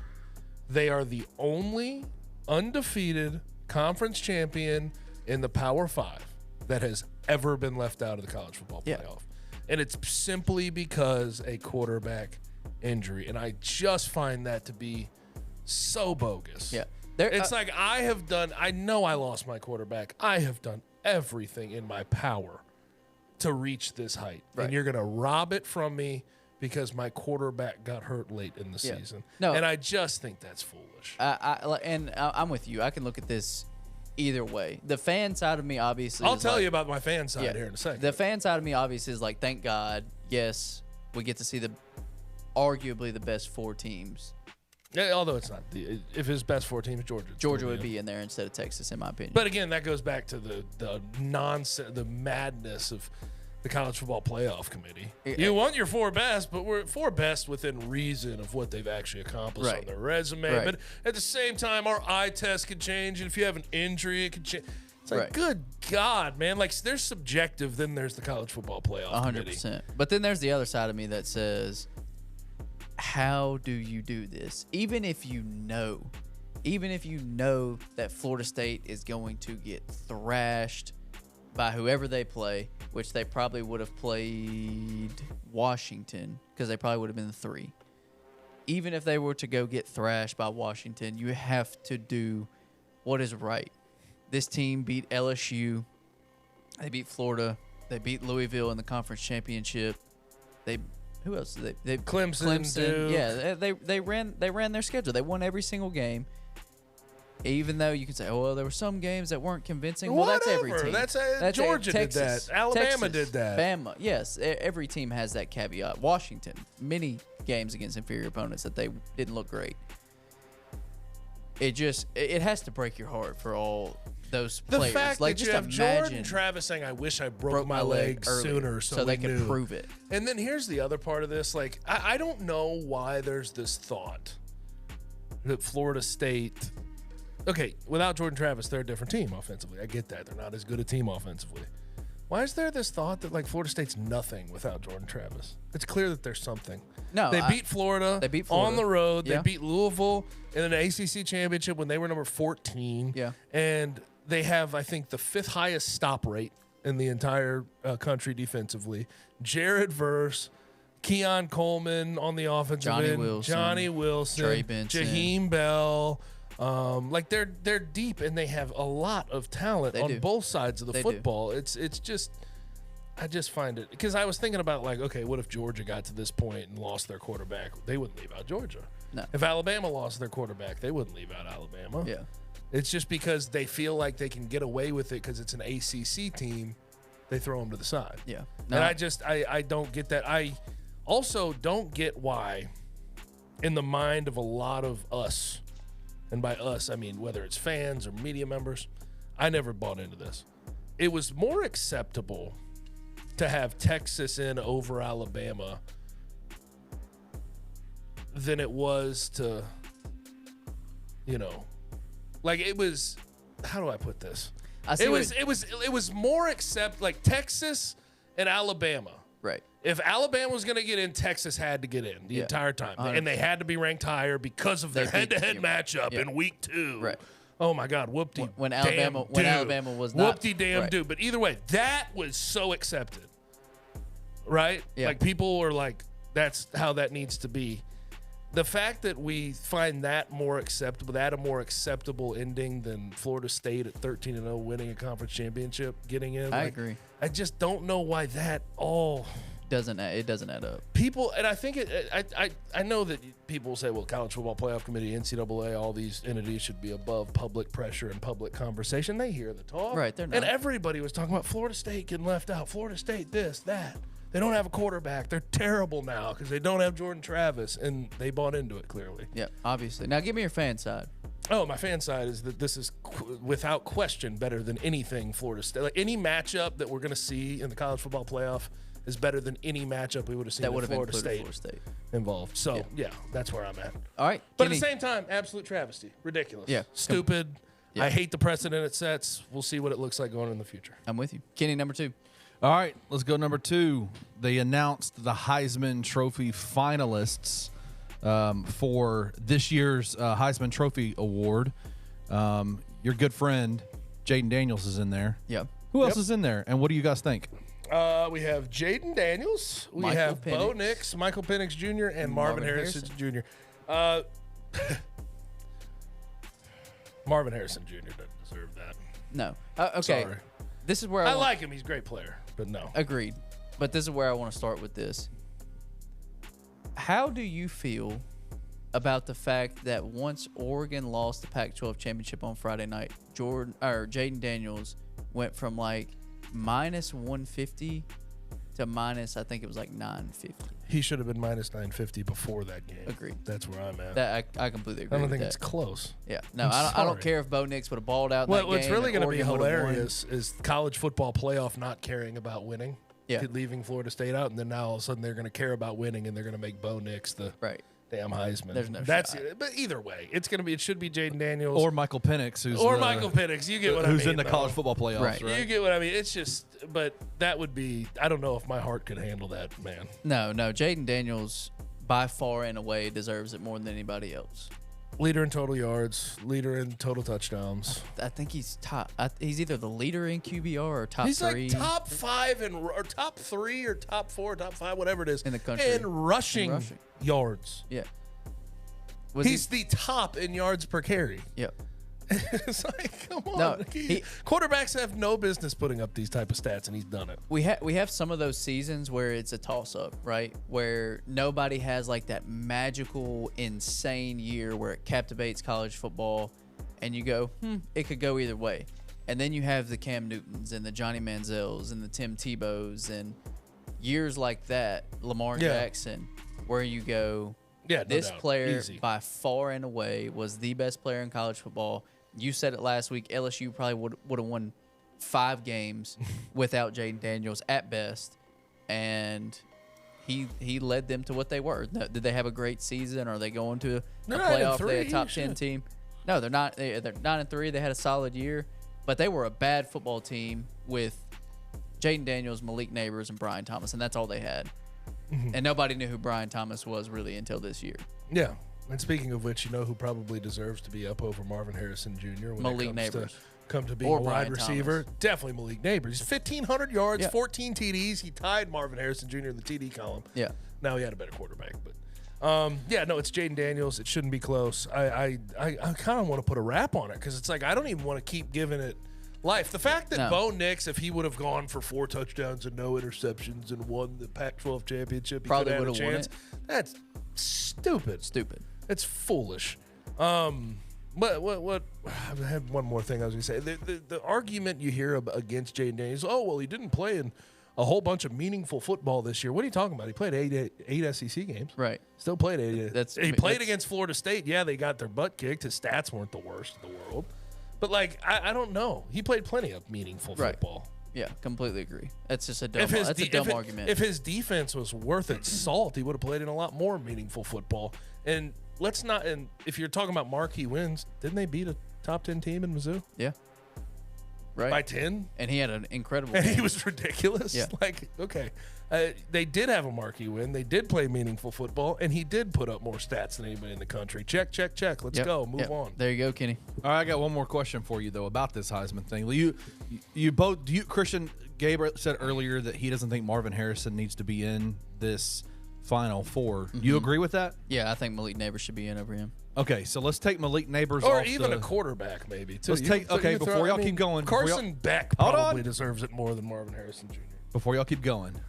Speaker 3: They are the only undefeated conference champion in the Power 5 that has ever been left out of the college football playoff, and it's simply because a quarterback injury. And I just find that to be so bogus.
Speaker 2: Yeah.
Speaker 3: It's like I know I lost my quarterback. I have done everything in my power to reach this height.
Speaker 2: Right.
Speaker 3: And you're going to rob it from me because my quarterback got hurt late in the season.
Speaker 2: No.
Speaker 3: And I just think that's foolish.
Speaker 2: I'm with you. I can look at this either way. The fan side of me obviously
Speaker 3: I'll
Speaker 2: is
Speaker 3: tell
Speaker 2: like-
Speaker 3: you about my fan side here in a second.
Speaker 2: The fan side of me obviously is like, thank God, yes, we get to see arguably the best 4 teams.
Speaker 3: Yeah, although it's not. If his best 4 teams, Georgia
Speaker 2: would be in there instead of Texas, in my opinion.
Speaker 3: But again, that goes back to the nonsense, the madness of the college football playoff committee. You want your 4 best, but we're 4 best within reason of what they've actually accomplished on their resume.
Speaker 2: Right.
Speaker 3: But at the same time, our eye test could change, and if you have an injury, it could change. It's like, good God, man! Like, there's subjective, then there's the college football playoff committee.
Speaker 2: 100%. But then there's the other side of me that says, how do you do this? Even if you know that Florida State is going to get thrashed by whoever they play, which they probably would have played Washington because they probably would have been the 3. Even if they were to go get thrashed by Washington, you have to do what is right. This team beat LSU. They beat Florida. They beat Louisville in the conference championship. Who else? They
Speaker 3: Clemson. Duke.
Speaker 2: Yeah, they ran their schedule. They won every single game. even though you can say, oh, well, there were some games that weren't convincing. Well, that's every
Speaker 3: Whatever.
Speaker 2: team.
Speaker 3: That's Georgia
Speaker 2: Texas,
Speaker 3: did that. Alabama
Speaker 2: Texas,
Speaker 3: did that.
Speaker 2: Bama. Yes, every team has that caveat. Washington, many games against inferior opponents that they didn't look great. It has to break your heart for all those
Speaker 3: The
Speaker 2: players.
Speaker 3: fact
Speaker 2: like,
Speaker 3: that
Speaker 2: just
Speaker 3: you have
Speaker 2: imagine
Speaker 3: Jordan Travis saying, I wish I broke my leg
Speaker 2: earlier
Speaker 3: sooner so
Speaker 2: they
Speaker 3: we
Speaker 2: could
Speaker 3: knew.
Speaker 2: prove it.
Speaker 3: And then here's the other part of this. Like, I don't know why there's this thought that Florida State, okay, without Jordan Travis, they're a different team offensively. I get that. They're not as good a team offensively. Why is there this thought that, like, Florida State's nothing without Jordan Travis? It's clear that there's something.
Speaker 2: No,
Speaker 3: They beat Florida.
Speaker 2: They beat Florida.
Speaker 3: On the road.
Speaker 2: Yeah.
Speaker 3: They beat Louisville in an ACC championship when they were number 14.
Speaker 2: Yeah.
Speaker 3: And they have, I think, the 5th highest stop rate in the entire country defensively. Jared Verse, Keon Coleman on the offensive end, Johnny Wilson,
Speaker 2: Trey Benson.
Speaker 3: Jaheim Bell. Like they're deep and they have a lot of talent
Speaker 2: They
Speaker 3: on
Speaker 2: do.
Speaker 3: both sides of the
Speaker 2: They do.
Speaker 3: football. It's just, I just find it, because I was thinking about, like, okay, what if Georgia got to this point and lost their quarterback? They wouldn't leave out Georgia.
Speaker 2: No.
Speaker 3: If Alabama lost their quarterback, they wouldn't leave out Alabama.
Speaker 2: Yeah.
Speaker 3: It's just because they feel like they can get away with it because it's an ACC team, they throw them to the side.
Speaker 2: Yeah.
Speaker 3: And I don't get that. I also don't get why, in the mind of a lot of us, and by us, I mean whether it's fans or media members, I never bought into this. It was more acceptable to have Texas in over Alabama than it was to, like, it was, how do I put this? It was more like Texas and Alabama.
Speaker 2: Right.
Speaker 3: If Alabama was going to get in, Texas had to get in the entire time. And they had to be ranked higher because of their head-to-head matchup in week 2.
Speaker 2: Right.
Speaker 3: Oh, my God. Whoop-de
Speaker 2: When Alabama was not.
Speaker 3: Whoop-de-damn
Speaker 2: right.
Speaker 3: do. But either way, that was so accepted. Right?
Speaker 2: Yeah.
Speaker 3: Like, people were like, that's how that needs to be. The fact that we find that more acceptable, a more acceptable ending than Florida State at 13-0 winning a conference championship, getting in.
Speaker 2: I agree.
Speaker 3: I just don't know why that all
Speaker 2: doesn't add up.
Speaker 3: people, and I think I know that people say, well, College Football Playoff Committee, NCAA, all these entities should be above public pressure and public conversation. They hear the talk,
Speaker 2: Right, they're not.
Speaker 3: And everybody was talking about Florida State getting left out. Florida State, this, that. They don't have a quarterback. They're terrible now because they don't have Jordan Travis, and they bought into it clearly.
Speaker 2: Yeah, obviously. Now give me your fan side.
Speaker 3: Oh, my fan side is that this is without question better than anything Florida State. Like, any matchup that we're going to see in the college football playoff is better than any matchup we would have seen
Speaker 2: That would
Speaker 3: with
Speaker 2: have
Speaker 3: Florida
Speaker 2: included
Speaker 3: State,
Speaker 2: Florida State.
Speaker 3: involved. So, yeah, that's where I'm at.
Speaker 2: All right.
Speaker 3: But
Speaker 2: Kenny,
Speaker 3: at the same time, absolute travesty. Ridiculous.
Speaker 2: Yeah.
Speaker 3: Stupid.
Speaker 2: Yeah.
Speaker 3: I hate the precedent it sets. We'll see what it looks like going in the future.
Speaker 2: I'm with you. Kenny, number 2.
Speaker 4: All right, let's go number 2. They announced the Heisman Trophy finalists for this year's Heisman Trophy Award. Your good friend, Jaden Daniels, is in there.
Speaker 2: Yeah.
Speaker 4: Who else is in there, and what do you guys think?
Speaker 3: We have Jaden Daniels. We
Speaker 2: Michael
Speaker 3: have Bo
Speaker 2: Penix.
Speaker 3: Nix, Michael Penix Jr., and Marvin Harrison Jr. Marvin Harrison Jr. doesn't deserve that.
Speaker 2: No. Okay.
Speaker 3: Sorry.
Speaker 2: This is where
Speaker 3: I like him. He's a great player, but no.
Speaker 2: Agreed. But this is where I want to start with this. How do you feel about the fact that once Oregon lost the Pac-12 championship on Friday night, Jaden Daniels went from like minus 150 to minus, I think it was like 950.
Speaker 3: He should have been minus 950 before that game.
Speaker 2: Agreed.
Speaker 3: That's where I'm at.
Speaker 2: That I completely agree.
Speaker 3: I don't
Speaker 2: with
Speaker 3: think
Speaker 2: that.
Speaker 3: it's close.
Speaker 2: Yeah. No,
Speaker 3: I'm
Speaker 2: I don't
Speaker 3: sorry.
Speaker 2: care if Bo Nix would have balled out in that
Speaker 3: What's
Speaker 2: game
Speaker 3: really
Speaker 2: and
Speaker 3: going to be
Speaker 2: Oregon would've won.
Speaker 3: hilarious is college football playoff not caring about winning.
Speaker 2: Yeah.
Speaker 3: Leaving Florida State out, and then now all of a sudden they're going to care about winning, and they're going to make Bo Nix the
Speaker 2: Right.
Speaker 3: damn Heisman.
Speaker 2: There's no
Speaker 3: That's
Speaker 2: shot.
Speaker 3: it. But either way, it should be Jaden Daniels
Speaker 4: Or Michael Penix, who's
Speaker 3: Michael Penix. You get what I mean.
Speaker 4: who's in the
Speaker 3: though.
Speaker 4: college football playoffs,
Speaker 2: Right.
Speaker 4: right?
Speaker 3: You get what I mean. It's just, but that would be. I don't know if my heart could handle that, man.
Speaker 2: No. Jaden Daniels, by far and away, deserves it more than anybody else.
Speaker 3: Leader in total yards, leader in total touchdowns.
Speaker 2: I think he's top. He's either the leader in QBR or top
Speaker 3: He's
Speaker 2: 3.
Speaker 3: like top 5 or top 3 or top 4, top 5, whatever it is
Speaker 2: In the country.
Speaker 3: in rushing, yards.
Speaker 2: Yeah.
Speaker 3: He's the top in yards per carry.
Speaker 2: Yep.
Speaker 3: It's like, come on.
Speaker 2: No,
Speaker 3: Quarterbacks have no business putting up these type of stats, and he's done it.
Speaker 2: We have some of those seasons where it's a toss-up, right? Where nobody has like that magical, insane year where it captivates college football, and you go, it could go either way. And then you have the Cam Newtons and the Johnny Manziels and the Tim Tebows and years like that, Lamar Jackson, where you go, this player by far and away was the best player in college football. You said it last week. LSU probably would have won 5 games without Jaden Daniels at best, and he led them to what they were. Did they have a great season? Are they going to a playoff? Are they a top 10 team? No, they're not. They're 9-3. They had a solid year, but they were a bad football team with Jaden Daniels, Malik Neighbors, and Brian Thomas, and that's all they had. And nobody knew who Brian Thomas was really until this year.
Speaker 3: Yeah. And speaking of which, you know who probably deserves to be up over Marvin Harrison Jr. when
Speaker 2: Malik
Speaker 3: it comes
Speaker 2: Neighbors.
Speaker 3: come to being
Speaker 2: Or
Speaker 3: a wide
Speaker 2: Brian
Speaker 3: receiver?
Speaker 2: Thomas.
Speaker 3: Definitely Malik Neighbors. He's 1,500 yards, 14 TDs. He tied Marvin Harrison Jr. in the TD column.
Speaker 2: Yeah.
Speaker 3: Now he had a better quarterback, but it's Jaden Daniels. It shouldn't be close. I kind of want to put a wrap on it because it's like I don't even want to keep giving it life. The fact that Bo Nix, if he would have gone for 4 touchdowns and no interceptions and won the Pac-12 championship, he
Speaker 2: Probably
Speaker 3: could have
Speaker 2: would
Speaker 3: had a
Speaker 2: have
Speaker 3: chance. That's stupid. It's foolish. What? I had one more thing I was going to say. The argument you hear against Jaden Daniels, he didn't play in a whole bunch of meaningful football this year. What are you talking about? He played eight SEC games.
Speaker 2: Right.
Speaker 3: Still played 8. He played against Florida State. Yeah, they got their butt kicked. His stats weren't the worst in the world. But, I don't know. He played plenty of meaningful football.
Speaker 2: Yeah, completely agree. That's just a dumb argument.
Speaker 3: If his defense was worth its salt, he would have played in a lot more meaningful football. And if you're talking about marquee wins, didn't they beat a top 10 team in Mizzou?
Speaker 2: Yeah. Right.
Speaker 3: By 10?
Speaker 2: And he had an incredible
Speaker 3: And
Speaker 2: game.
Speaker 3: he was ridiculous.
Speaker 2: Yeah.
Speaker 3: Okay. They did have a marquee win. They did play meaningful football, and he did put up more stats than anybody in the country. Check. Let's go. Move on.
Speaker 2: There you go, Kenny.
Speaker 4: All right, I got one more question for you though about this Heisman thing. You both, Christian Gabriel said earlier that he doesn't think Marvin Harrison needs to be in this Final Four.
Speaker 2: Mm-hmm.
Speaker 4: You agree with that?
Speaker 2: Yeah, I think Malik Neighbors should be in over him.
Speaker 4: Okay, so let's take Malik Neighbors
Speaker 3: Or
Speaker 4: off
Speaker 3: even a quarterback, maybe, too.
Speaker 4: Before y'all keep going.
Speaker 3: Carson Beck probably deserves it more than Marvin Harrison Jr.
Speaker 4: Before y'all keep going,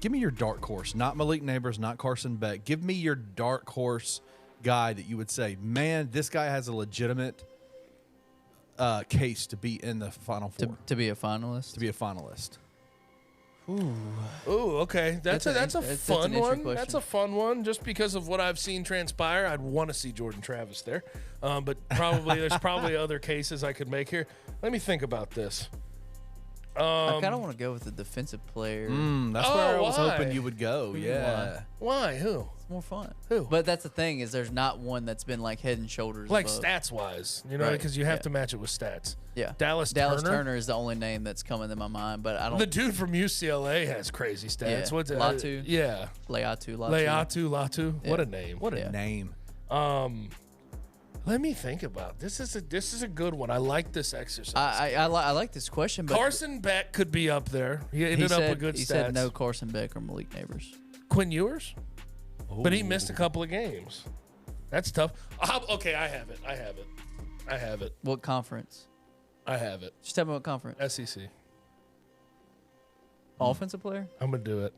Speaker 4: give me your dark horse. Not Malik Neighbors, not Carson Beck. Give me your dark horse guy that you would say, man, this guy has a legitimate case to be in the Final Four.
Speaker 2: To be a finalist?
Speaker 4: To be a finalist.
Speaker 3: Ooh, okay. That's a fun one.
Speaker 2: question.
Speaker 3: That's a fun one. Just because of what I've seen transpire, I'd want to see Jordan Travis there. But there's probably other cases I could make here. Let me think about this.
Speaker 2: I kind of want to go with the defensive player.
Speaker 4: That's where I was
Speaker 3: why?
Speaker 4: hoping you would go. Yeah.
Speaker 3: Why? Who?
Speaker 2: It's more fun.
Speaker 3: Who?
Speaker 2: But that's the thing is there's not one that's been like head and shoulders
Speaker 3: Like
Speaker 2: above.
Speaker 3: stats wise, you know,
Speaker 2: Right.
Speaker 3: because you have to match it with stats.
Speaker 2: Yeah.
Speaker 3: Dallas
Speaker 2: Turner is the only name that's coming to my mind, but I don't.
Speaker 3: The dude from UCLA has crazy stats.
Speaker 2: Yeah.
Speaker 3: What's it?
Speaker 2: Latu.
Speaker 3: Yeah.
Speaker 2: Latu.
Speaker 3: Latu.
Speaker 2: Yeah.
Speaker 3: What a name.
Speaker 4: What a name.
Speaker 3: Let me think about this. This is a good one. I like this exercise.
Speaker 2: I like this question, but
Speaker 3: Carson Beck could be up there. He ended up with good stats.
Speaker 2: He said no Carson Beck or Malik Neighbors.
Speaker 3: Quinn Ewers? But he missed a couple of games. That's tough. Okay, I have it.
Speaker 2: What conference?
Speaker 3: I have it.
Speaker 2: Just tell me what conference.
Speaker 3: SEC.
Speaker 2: Offensive player?
Speaker 3: I'm gonna do it.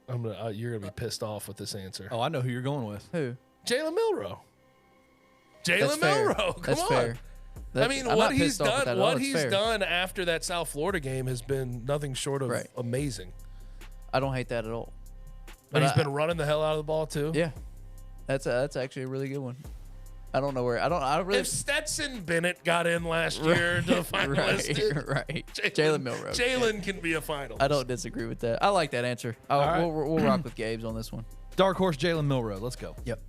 Speaker 3: You're gonna be pissed off with this answer.
Speaker 4: Oh, I know who you're going with.
Speaker 2: Who?
Speaker 3: Jalen Milroe.
Speaker 2: That's fair.
Speaker 3: Come
Speaker 2: That's
Speaker 3: on.
Speaker 2: fair.
Speaker 3: I mean,
Speaker 2: I'm
Speaker 3: what
Speaker 2: not
Speaker 3: he's
Speaker 2: pissed off with
Speaker 3: done,
Speaker 2: that at all.
Speaker 3: what
Speaker 2: It's
Speaker 3: he's
Speaker 2: fair.
Speaker 3: done after that South Florida game has been nothing short of
Speaker 2: Right.
Speaker 3: amazing.
Speaker 2: I don't hate that at all.
Speaker 3: And he's
Speaker 2: I-
Speaker 3: been running the hell out of the ball too.
Speaker 2: Yeah, that's actually a really good one. I don't know where. I don't really.
Speaker 3: If Stetson Bennett got in last year to finalist,
Speaker 2: right. Jalen Milroe.
Speaker 3: Jalen can be a finalist.
Speaker 2: I don't disagree with that. I like that answer.
Speaker 4: right.
Speaker 2: We'll rock with Gabe's on this one.
Speaker 4: Dark horse Jalen Milroe. Let's go.
Speaker 2: Yep.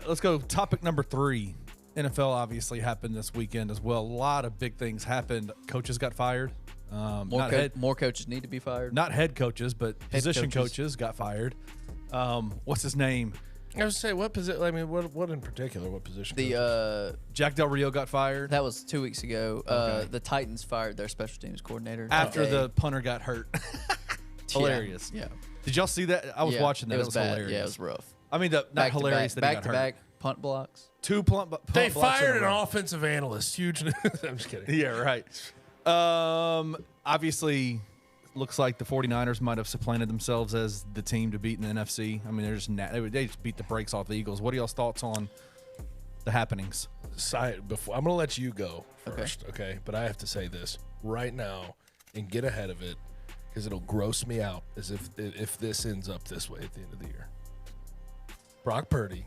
Speaker 4: Let's go. Topic number 3. NFL obviously happened this weekend as well. A lot of big things happened. Coaches got fired.
Speaker 2: More coaches need to be fired.
Speaker 4: Not head coaches, but position
Speaker 2: coaches.
Speaker 4: coaches got fired. What's his name?
Speaker 3: I was say what position? I mean, what in particular? What position?
Speaker 4: Jack Del Rio got fired
Speaker 2: that was 2 weeks ago.
Speaker 4: Okay.
Speaker 2: The Titans fired their special teams coordinator
Speaker 4: after
Speaker 2: Okay.
Speaker 4: the punter got hurt. Hilarious.
Speaker 2: Yeah.
Speaker 4: Did y'all see that? I was watching that.
Speaker 2: It was bad.
Speaker 4: hilarious.
Speaker 2: Yeah, it was rough.
Speaker 4: I mean, not
Speaker 2: Back
Speaker 4: hilarious
Speaker 2: to
Speaker 4: that he
Speaker 2: back
Speaker 4: got
Speaker 2: to
Speaker 4: hurt.
Speaker 2: back punt blocks.
Speaker 4: 2 punt
Speaker 3: They
Speaker 4: blocks in
Speaker 3: fired
Speaker 4: a
Speaker 3: an
Speaker 4: row.
Speaker 3: offensive analyst. Huge news. I'm just kidding.
Speaker 4: Yeah, right. Obviously, looks like the 49ers might have supplanted themselves as the team to beat in the NFC. I mean, they're just they just beat the brakes off the Eagles. What are y'all's thoughts on the happenings.
Speaker 3: Before I'm going to let you go first, okay? But I have to say this right now and get ahead of it because it'll gross me out as if this ends up this way at the end of the year. Brock Purdy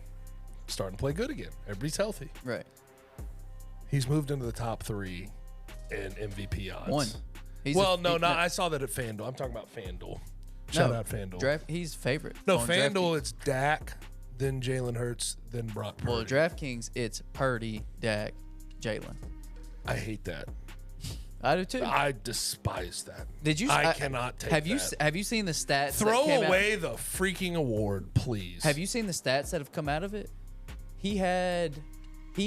Speaker 3: starting to play good again. Everybody's healthy.
Speaker 2: Right.
Speaker 3: He's moved into the top 3 in MVP odds.
Speaker 2: One.
Speaker 3: I saw that at FanDuel. I'm talking about FanDuel. Shout out FanDuel.
Speaker 2: He's favorite.
Speaker 3: No,
Speaker 2: on
Speaker 3: FanDuel,
Speaker 2: DraftKings.
Speaker 3: it's Dak, then Jalen Hurts, then Brock Purdy.
Speaker 2: Well, DraftKings, it's Purdy, Dak, Jalen.
Speaker 3: I hate that.
Speaker 2: I do too.
Speaker 3: I despise that.
Speaker 2: Did you?
Speaker 3: I cannot take
Speaker 2: have
Speaker 3: that.
Speaker 2: Have you seen the stats?
Speaker 3: Throw
Speaker 2: that came
Speaker 3: away the freaking award, please.
Speaker 2: Have you seen the stats that have come out of it? He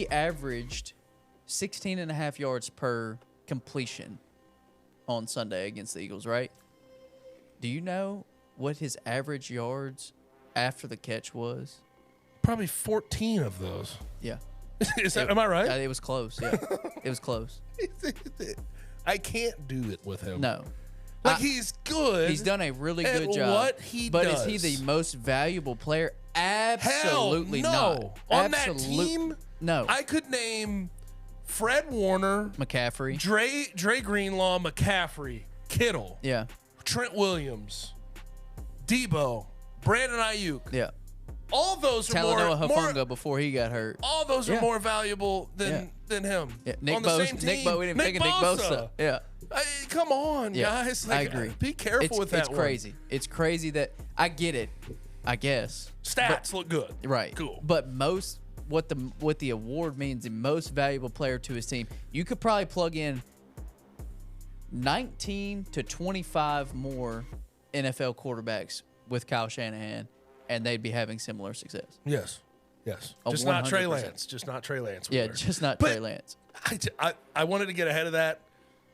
Speaker 2: averaged 16.5 yards per completion on Sunday against the Eagles, right? Do you know what his average yards after the catch was?
Speaker 3: Probably 14 of those.
Speaker 2: Yeah.
Speaker 3: Am I right?
Speaker 2: It was close. Yeah. It was close.
Speaker 3: I can't do it with him.
Speaker 2: No.
Speaker 3: He's good.
Speaker 2: He's done a really
Speaker 3: at
Speaker 2: good job.
Speaker 3: what he
Speaker 2: but
Speaker 3: does.
Speaker 2: is he the most valuable player? Absolutely
Speaker 3: Hell no.
Speaker 2: not.
Speaker 3: On that team,
Speaker 2: no.
Speaker 3: I could name Fred Warner,
Speaker 2: McCaffrey.
Speaker 3: Dre Greenlaw, McCaffrey, Kittle,
Speaker 2: Yeah.
Speaker 3: Trent Williams, Debo, Brandon Ayuk.
Speaker 2: Yeah.
Speaker 3: All those are
Speaker 2: Talanoa
Speaker 3: more.
Speaker 2: Hufanga before he got hurt.
Speaker 3: All those are
Speaker 2: Yeah.
Speaker 3: more valuable than him.
Speaker 2: Yeah. Nick
Speaker 3: on the
Speaker 2: Bosa.
Speaker 3: same team.
Speaker 2: Nick Bosa. We didn't take Nick Bosa. Yeah.
Speaker 3: Come on,
Speaker 2: Yeah.
Speaker 3: guys.
Speaker 2: I agree.
Speaker 3: Be careful with that.
Speaker 2: It's crazy. It's crazy that I get it. I guess
Speaker 3: Stats look good.
Speaker 2: right.
Speaker 3: Cool.
Speaker 2: But what the award means, the most valuable player to his team, you could probably plug in 19 to 25 more NFL quarterbacks with Kyle Shanahan, and they'd be having similar success.
Speaker 3: Yes. Yes.
Speaker 2: A
Speaker 3: Just not Trey
Speaker 2: 100%.
Speaker 3: Lance. Just not Trey Lance.
Speaker 2: Yeah,
Speaker 3: Wheeler.
Speaker 2: just not
Speaker 3: But
Speaker 2: Trey Lance.
Speaker 3: I wanted to get ahead of that.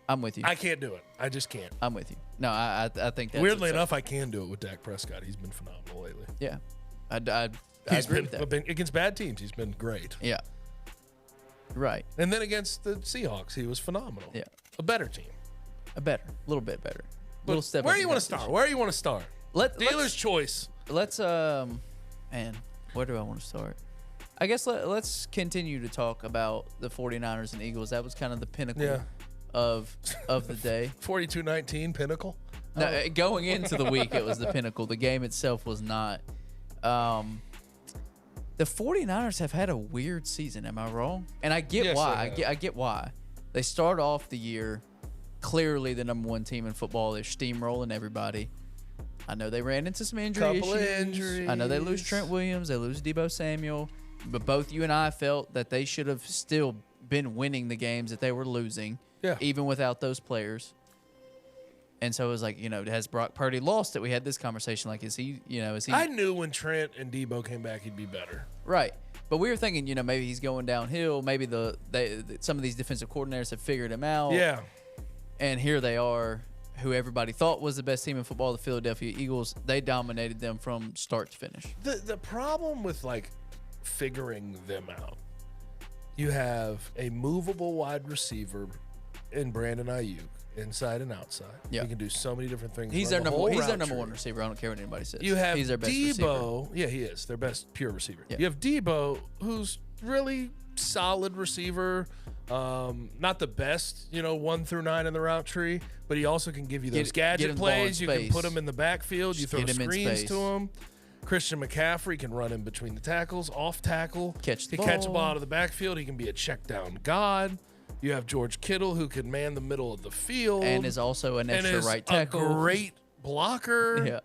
Speaker 2: I'm with you.
Speaker 3: I can't do it. I just can't.
Speaker 2: I'm with you. No, I think that's
Speaker 3: Weirdly
Speaker 2: what's up.
Speaker 3: enough, I can do it with Dak Prescott. He's been phenomenal lately.
Speaker 2: Yeah, I
Speaker 3: He's
Speaker 2: agree with that.
Speaker 3: been against bad teams. He's been great.
Speaker 2: Yeah, right.
Speaker 3: And then against the Seahawks, he was phenomenal.
Speaker 2: Yeah,
Speaker 3: A better team.
Speaker 2: a little bit better. Little step.
Speaker 3: Where
Speaker 2: up
Speaker 3: do you
Speaker 2: in
Speaker 3: want to
Speaker 2: competition.
Speaker 3: start? Where do you want to start? Dealer's choice.
Speaker 2: Let's man, where do I want to start? I guess let's continue to talk about the 49ers and Eagles. That was kind of the pinnacle of the day.
Speaker 3: 42-19 pinnacle.
Speaker 2: No, going into the week, it was the pinnacle. The game itself was not. The 49ers have had a weird season. Am I wrong? And I get
Speaker 3: Yes,
Speaker 2: why.
Speaker 3: they have.
Speaker 2: I get why. They start off the year clearly the number one team in football. They're steamrolling everybody. I know they ran into some injury
Speaker 3: Couple of
Speaker 2: issues. I know they lose Trent Williams. They lose Debo Samuel. But both you and I felt that they should have still been winning the games that they were losing, even without those players. And so it was like, has Brock Purdy lost it? We had this conversation. Like, is he?
Speaker 3: I knew when Trent and Debo came back, he'd be better.
Speaker 2: Right. But we were thinking, maybe he's going downhill. Maybe some of these defensive coordinators have figured him out.
Speaker 3: Yeah.
Speaker 2: And here they are, who everybody thought was the best team in football, the Philadelphia Eagles. They dominated them from start to finish.
Speaker 3: The problem with figuring them out, you have a movable wide receiver in Brandon Ayuk, inside and outside.
Speaker 2: Yeah.
Speaker 3: He can do so many different things.
Speaker 2: He's
Speaker 3: run
Speaker 2: their
Speaker 3: the whole
Speaker 2: number
Speaker 3: route
Speaker 2: one
Speaker 3: tree.
Speaker 2: receiver. I don't care what anybody says.
Speaker 3: You have
Speaker 2: He's their best receiver.
Speaker 3: Debo. Yeah, he is their best pure receiver.
Speaker 2: Yeah.
Speaker 3: You have Debo, who's really solid receiver. Not the best, 1 through 9 in the route tree, but he also can give you those
Speaker 2: Get
Speaker 3: gadget
Speaker 2: him the ball in
Speaker 3: plays. You can
Speaker 2: space.
Speaker 3: put him in the backfield. You
Speaker 2: Just
Speaker 3: throw
Speaker 2: get him in
Speaker 3: screens
Speaker 2: space.
Speaker 3: to him. Christian McCaffrey can run in between the tackles, off tackle.
Speaker 2: Catch the
Speaker 3: he catch the
Speaker 2: ball.
Speaker 3: ball out of the backfield. He can be a check down god. You have George Kittle, who can man the middle of the field
Speaker 2: And is also an
Speaker 3: and
Speaker 2: extra
Speaker 3: is
Speaker 2: right tackle.
Speaker 3: a great blocker.
Speaker 2: Yeah.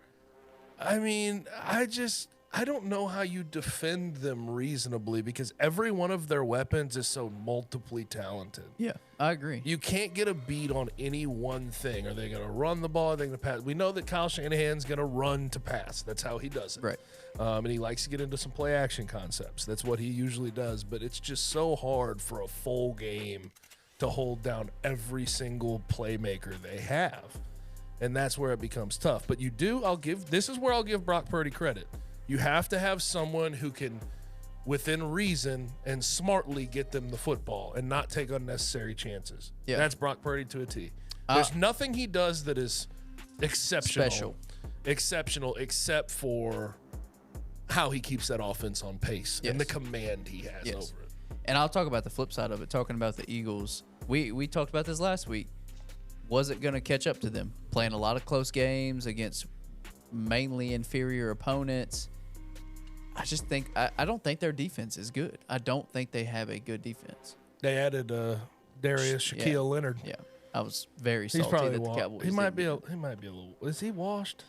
Speaker 3: I mean, I don't know how you defend them reasonably because every one of their weapons is so multiply talented.
Speaker 2: Yeah, I agree.
Speaker 3: You can't get a beat on any one thing. Are they going to run the ball? Are they going to pass? We know that Kyle Shanahan's going to run to pass. That's how he does it.
Speaker 2: Right.
Speaker 3: And he likes to get into some play action concepts. That's what he usually does. But it's just so hard for a full game to hold down every single playmaker they have. And that's where it becomes tough. But this is where I'll give Brock Purdy credit. You have to have someone who can, within reason and smartly, get them the football and not take unnecessary chances.
Speaker 2: Yeah.
Speaker 3: That's Brock Purdy to a T. There's nothing he does that is exceptional except for how he keeps that offense on pace and the command he has over it.
Speaker 2: And I'll talk about the flip side of it, talking about the Eagles. We talked about this last week. Was it going to catch up to them? Playing a lot of close games against mainly inferior opponents. I just think I don't think their defense is good. I don't think they have a good defense.
Speaker 3: They added Darius Shaquille Leonard.
Speaker 2: Yeah, I was very
Speaker 3: He's
Speaker 2: salty
Speaker 3: probably
Speaker 2: that the Cowboys.
Speaker 3: he might
Speaker 2: didn't
Speaker 3: be a little. Is he washed?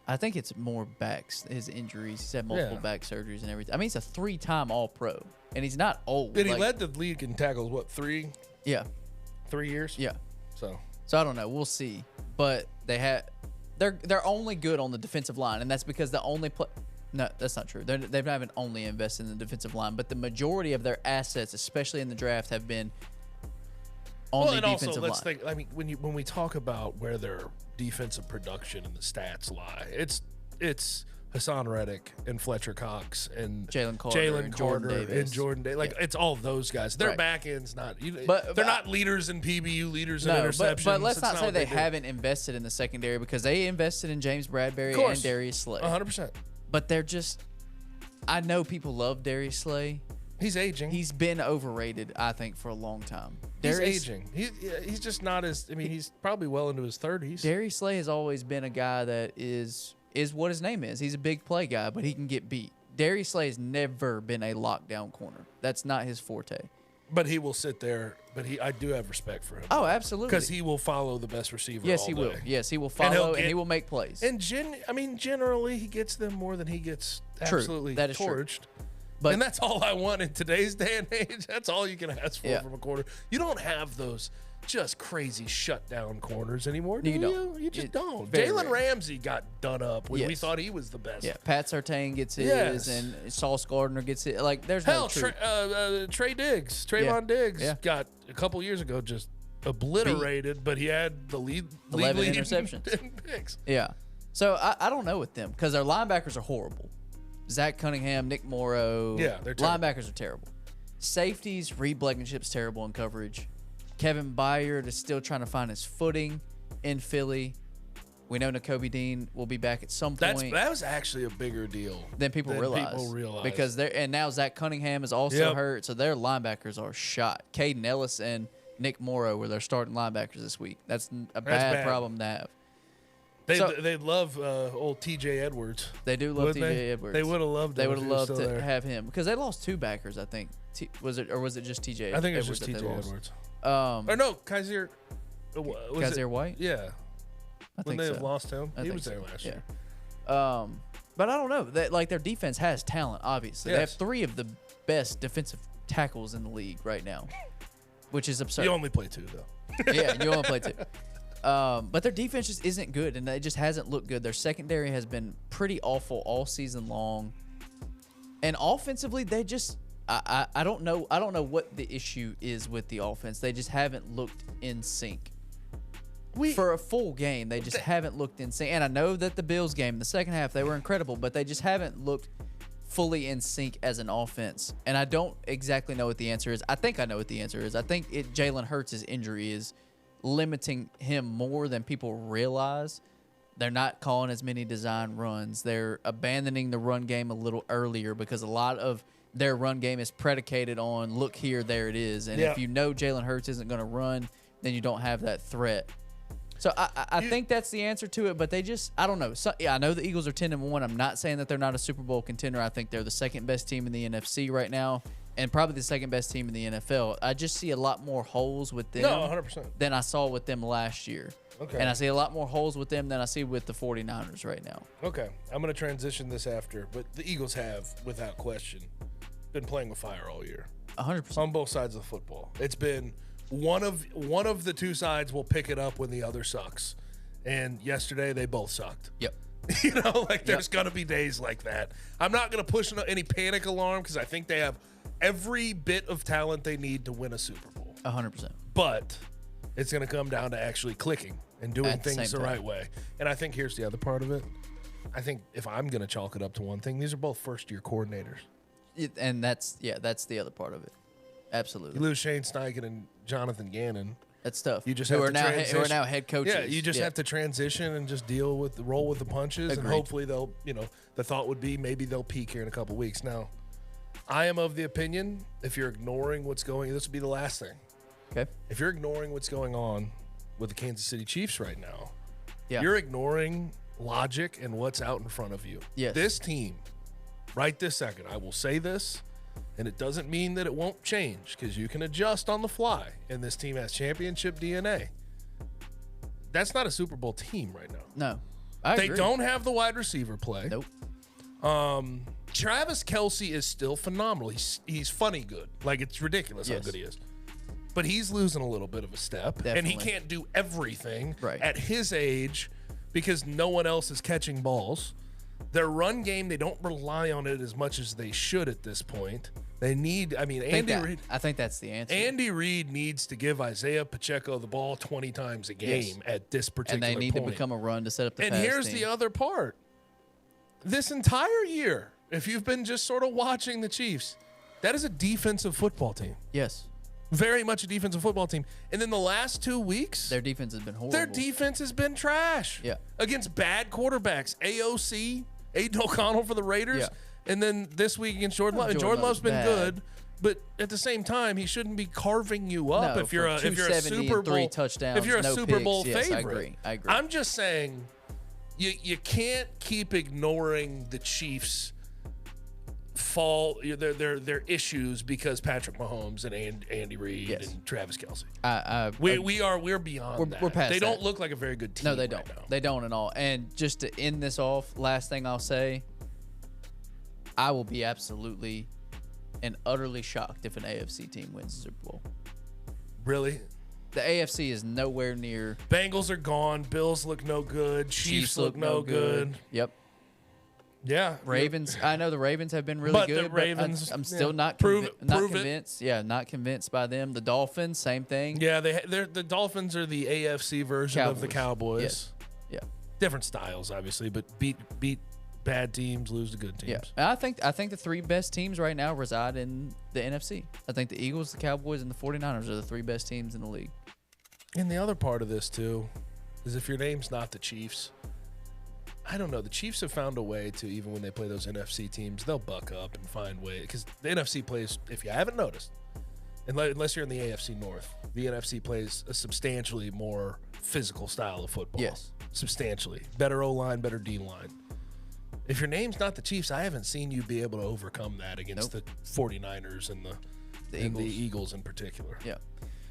Speaker 2: I think it's more backs, his injuries. He's had multiple back surgeries and everything. I mean, he's a 3-time All-Pro, and he's not old.
Speaker 3: And he led the league in tackles. What 3 years?
Speaker 2: Yeah.
Speaker 3: So
Speaker 2: I don't know. We'll see. But they're only good on the defensive line, and that's because the only play. No, that's not true. They haven't only invested in the defensive line, but the majority of their assets, especially in the draft, have been on the defensive line.
Speaker 3: Let's think. I mean, when we talk about where their defensive production and the stats lie, it's Hassan Reddick and Fletcher Cox and
Speaker 2: Jalen Carter and
Speaker 3: Jordan Davis. Like it's all those guys. Their back end's not. They're not leaders in PBU, leaders in interceptions.
Speaker 2: But let's not say they haven't invested in the secondary, because they invested in James Bradbury and Darius Slay.
Speaker 3: 100%.
Speaker 2: But they're just. I know people love Darius Slay.
Speaker 3: He's aging.
Speaker 2: He's been overrated, I think, for a long time.
Speaker 3: He's aging. He's just not as. I mean, he's probably well into his 30s.
Speaker 2: Darius Slay has always been a guy that is what his name is. He's a big play guy, but he can get beat. Darius Slay has never been a lockdown corner. That's not his forte.
Speaker 3: But he will sit there. But I do have respect for him.
Speaker 2: Oh, absolutely.
Speaker 3: Because he will follow the best receiver.
Speaker 2: Yes,
Speaker 3: all
Speaker 2: he
Speaker 3: day.
Speaker 2: will. Yes, he will follow and he will make plays.
Speaker 3: And generally, he gets them more than he gets absolutely
Speaker 2: That is
Speaker 3: torched.
Speaker 2: True. But,
Speaker 3: and that's all I want in today's day and age. That's all you can ask for from a corner. You don't have those just crazy shutdown corners anymore, do you? You just don't. Jalen Ramsey got done up when we thought he was the best.
Speaker 2: Yeah, Pat Surtain gets his, and Sauce Gardner gets it. Like, there's no truth.
Speaker 3: Trayvon Diggs got a couple years ago just obliterated, but he had the lead
Speaker 2: 11 interceptions.
Speaker 3: Picks.
Speaker 2: Yeah. So I don't know with them, because their linebackers are horrible. Zach Cunningham, Nick Morrow.
Speaker 3: Yeah, they're terrible.
Speaker 2: Linebackers are terrible. Safeties, Reed Blankenship's terrible in coverage. Kevin Byard is still trying to find his footing in Philly. We know Nakobe Dean will be back at some point.
Speaker 3: That was actually a bigger deal
Speaker 2: than people realize. Because and now Zach Cunningham is also hurt, so their linebackers are shot. Caden Ellis and Nick Morrow were their starting linebackers this week. That's a bad problem to have.
Speaker 3: They love old T.J. Edwards.
Speaker 2: They do love T.J. Edwards.
Speaker 3: They would have loved.
Speaker 2: They would have loved to have him, because they lost 2 backers, I think. Was it just T.J.
Speaker 3: I think it was
Speaker 2: Edwards
Speaker 3: just T.J. Edwards.
Speaker 2: Or
Speaker 3: no, Kaiser.
Speaker 2: Kaiser White.
Speaker 3: Yeah.
Speaker 2: I think
Speaker 3: they
Speaker 2: so.
Speaker 3: have lost him, he was there last year.
Speaker 2: But I don't know. Their defense has talent. Obviously, they have 3 of the best defensive tackles in the league right now, which is absurd.
Speaker 3: You only play 2 though.
Speaker 2: Yeah, you only play 2. But their defense just isn't good, and it just hasn't looked good. Their secondary has been pretty awful all season long, and offensively, they just I don't know what the issue is with the offense. They just haven't looked in sync. For a full game, they just haven't looked in sync. And I know that the Bills game, the second half, they were incredible, but they just haven't looked fully in sync as an offense. And I don't exactly know what the answer is. I think I know what the answer is. I think Jalen Hurts' injury is limiting him more than people realize. They're not calling as many design runs. They're abandoning the run game a little earlier, because a lot of their run game is predicated on, look here, there it is. And if you know Jalen Hurts isn't going to run, then you don't have that threat. So I think that's the answer to it, but they just, I don't know. So, I know the Eagles are 10-1. I'm not saying that they're not a Super Bowl contender. I think they're the second best team in the NFC right now, and probably the second best team in the NFL. I just see a lot more holes with them
Speaker 3: 100%.
Speaker 2: than I saw with them last year.
Speaker 3: Okay.
Speaker 2: And I see a lot more holes with them than I see with the 49ers right now.
Speaker 3: Okay. I'm going to transition this after, but the Eagles have, without question, been playing with fire all year.
Speaker 2: 100%.
Speaker 3: On both sides of the football. It's been one of the 2 sides will pick it up when the other sucks. And yesterday they both sucked.
Speaker 2: Yep.
Speaker 3: There's going to be days like that. I'm not going to push any panic alarm, because I think they have every bit of talent they need to win a Super Bowl.
Speaker 2: 100%.
Speaker 3: But it's going to come down to actually clicking and doing things the right way. And I think here's the other part of it. I think if I'm going to chalk it up to one thing, these are both first-year coordinators.
Speaker 2: And that's the other part of it. Absolutely.
Speaker 3: You lose Shane Steichen and Jonathan Gannon.
Speaker 2: That's tough.
Speaker 3: You just
Speaker 2: who
Speaker 3: have
Speaker 2: are
Speaker 3: to
Speaker 2: now
Speaker 3: transition.
Speaker 2: who are now head coaches.
Speaker 3: Yeah, you just have to transition and just roll with the punches.
Speaker 2: Agreed.
Speaker 3: And hopefully they'll, the thought would be maybe they'll peak here in a couple weeks. Now, I am of the opinion, if you're ignoring what's going, this would be the last thing.
Speaker 2: Okay.
Speaker 3: If you're ignoring what's going on with the Kansas City Chiefs right now,
Speaker 2: Yeah.
Speaker 3: you're ignoring logic and what's out in front of you.
Speaker 2: Yes.
Speaker 3: This team, right this second, I will say this, and it doesn't mean that it won't change because you can adjust on the fly, and this team has championship DNA. That's not a Super Bowl team right now.
Speaker 2: No. I
Speaker 3: They
Speaker 2: agree.
Speaker 3: don't have the wide receiver play.
Speaker 2: Nope.
Speaker 3: Travis Kelce is still phenomenal. He's funny good. Like, it's ridiculous how
Speaker 2: Yes.
Speaker 3: good he is. But he's losing a little bit of a step. And he
Speaker 2: Definitely.
Speaker 3: can't do everything
Speaker 2: Right.
Speaker 3: at his age because no one else is catching balls. Their run game, they don't rely on it as much as they should at this point. They need,
Speaker 2: I think that's the answer.
Speaker 3: Andy Reid needs to give Isaiah Pacheco the ball 20 times a game at this particular
Speaker 2: and they need
Speaker 3: point.
Speaker 2: to become a run to set up the
Speaker 3: And
Speaker 2: pass
Speaker 3: here's
Speaker 2: team.
Speaker 3: the other part. This entire year, if you've been just sort of watching the Chiefs, that is a defensive football team.
Speaker 2: Yes.
Speaker 3: Very much a defensive football team. And then the last 2 weeks,
Speaker 2: Their defense has been horrible.
Speaker 3: their defense has been trash.
Speaker 2: Yeah.
Speaker 3: Against bad quarterbacks. AOC, Aiden O'Connell for the Raiders.
Speaker 2: Yeah.
Speaker 3: And then this week against Jordan Love. And Jordan Love's been
Speaker 2: bad.
Speaker 3: good. But at the same time, he shouldn't be carving you up
Speaker 2: No,
Speaker 3: if you're
Speaker 2: for
Speaker 3: a
Speaker 2: 270
Speaker 3: Super
Speaker 2: and 3
Speaker 3: Bowl
Speaker 2: touchdowns,
Speaker 3: if you're a
Speaker 2: no
Speaker 3: Super Bowl
Speaker 2: picks. Yes, I
Speaker 3: favorite.
Speaker 2: agree. I agree.
Speaker 3: I'm just saying you can't keep ignoring the Chiefs' their issues because Patrick Mahomes and Andy Reid
Speaker 2: Yes.
Speaker 3: and Travis Kelce. We're beyond that.
Speaker 2: we're past
Speaker 3: They don't
Speaker 2: that.
Speaker 3: look like a very good team.
Speaker 2: No, they
Speaker 3: right
Speaker 2: don't.
Speaker 3: now.
Speaker 2: They don't at all. And just to end this off, last thing I'll say, I will be absolutely and utterly shocked if an AFC team wins the Super Bowl.
Speaker 3: Really?
Speaker 2: The AFC is nowhere near.
Speaker 3: Bengals are gone. Bills look no good. Chiefs look no good.
Speaker 2: Yep.
Speaker 3: Yeah.
Speaker 2: Ravens. I know the Ravens have been really
Speaker 3: But
Speaker 2: good.
Speaker 3: the Ravens,
Speaker 2: I'm still
Speaker 3: yeah.
Speaker 2: not
Speaker 3: Prove it.
Speaker 2: convinced. Yeah, not convinced by them. The Dolphins, same thing.
Speaker 3: Yeah, the Dolphins are the AFC version of the Cowboys.
Speaker 2: Yes. Yeah.
Speaker 3: Different styles, obviously, but beat bad teams, lose to good teams.
Speaker 2: Yeah, and I think the 3 best teams right now reside in the NFC. I think the Eagles, the Cowboys, and the 49ers are the 3 best teams in the league.
Speaker 3: And the other part of this, too, is if your name's not the Chiefs, I don't know. The Chiefs have found a way to, even when they play those NFC teams, they'll buck up and find way. Because the NFC plays, if you haven't noticed, unless you're in the AFC North, the NFC plays a substantially more physical style of football.
Speaker 2: Yes.
Speaker 3: Substantially. Better O-line, better D-line. If your name's not the Chiefs, I haven't seen you be able to overcome that against the 49ers and the Eagles in particular.
Speaker 2: Yeah.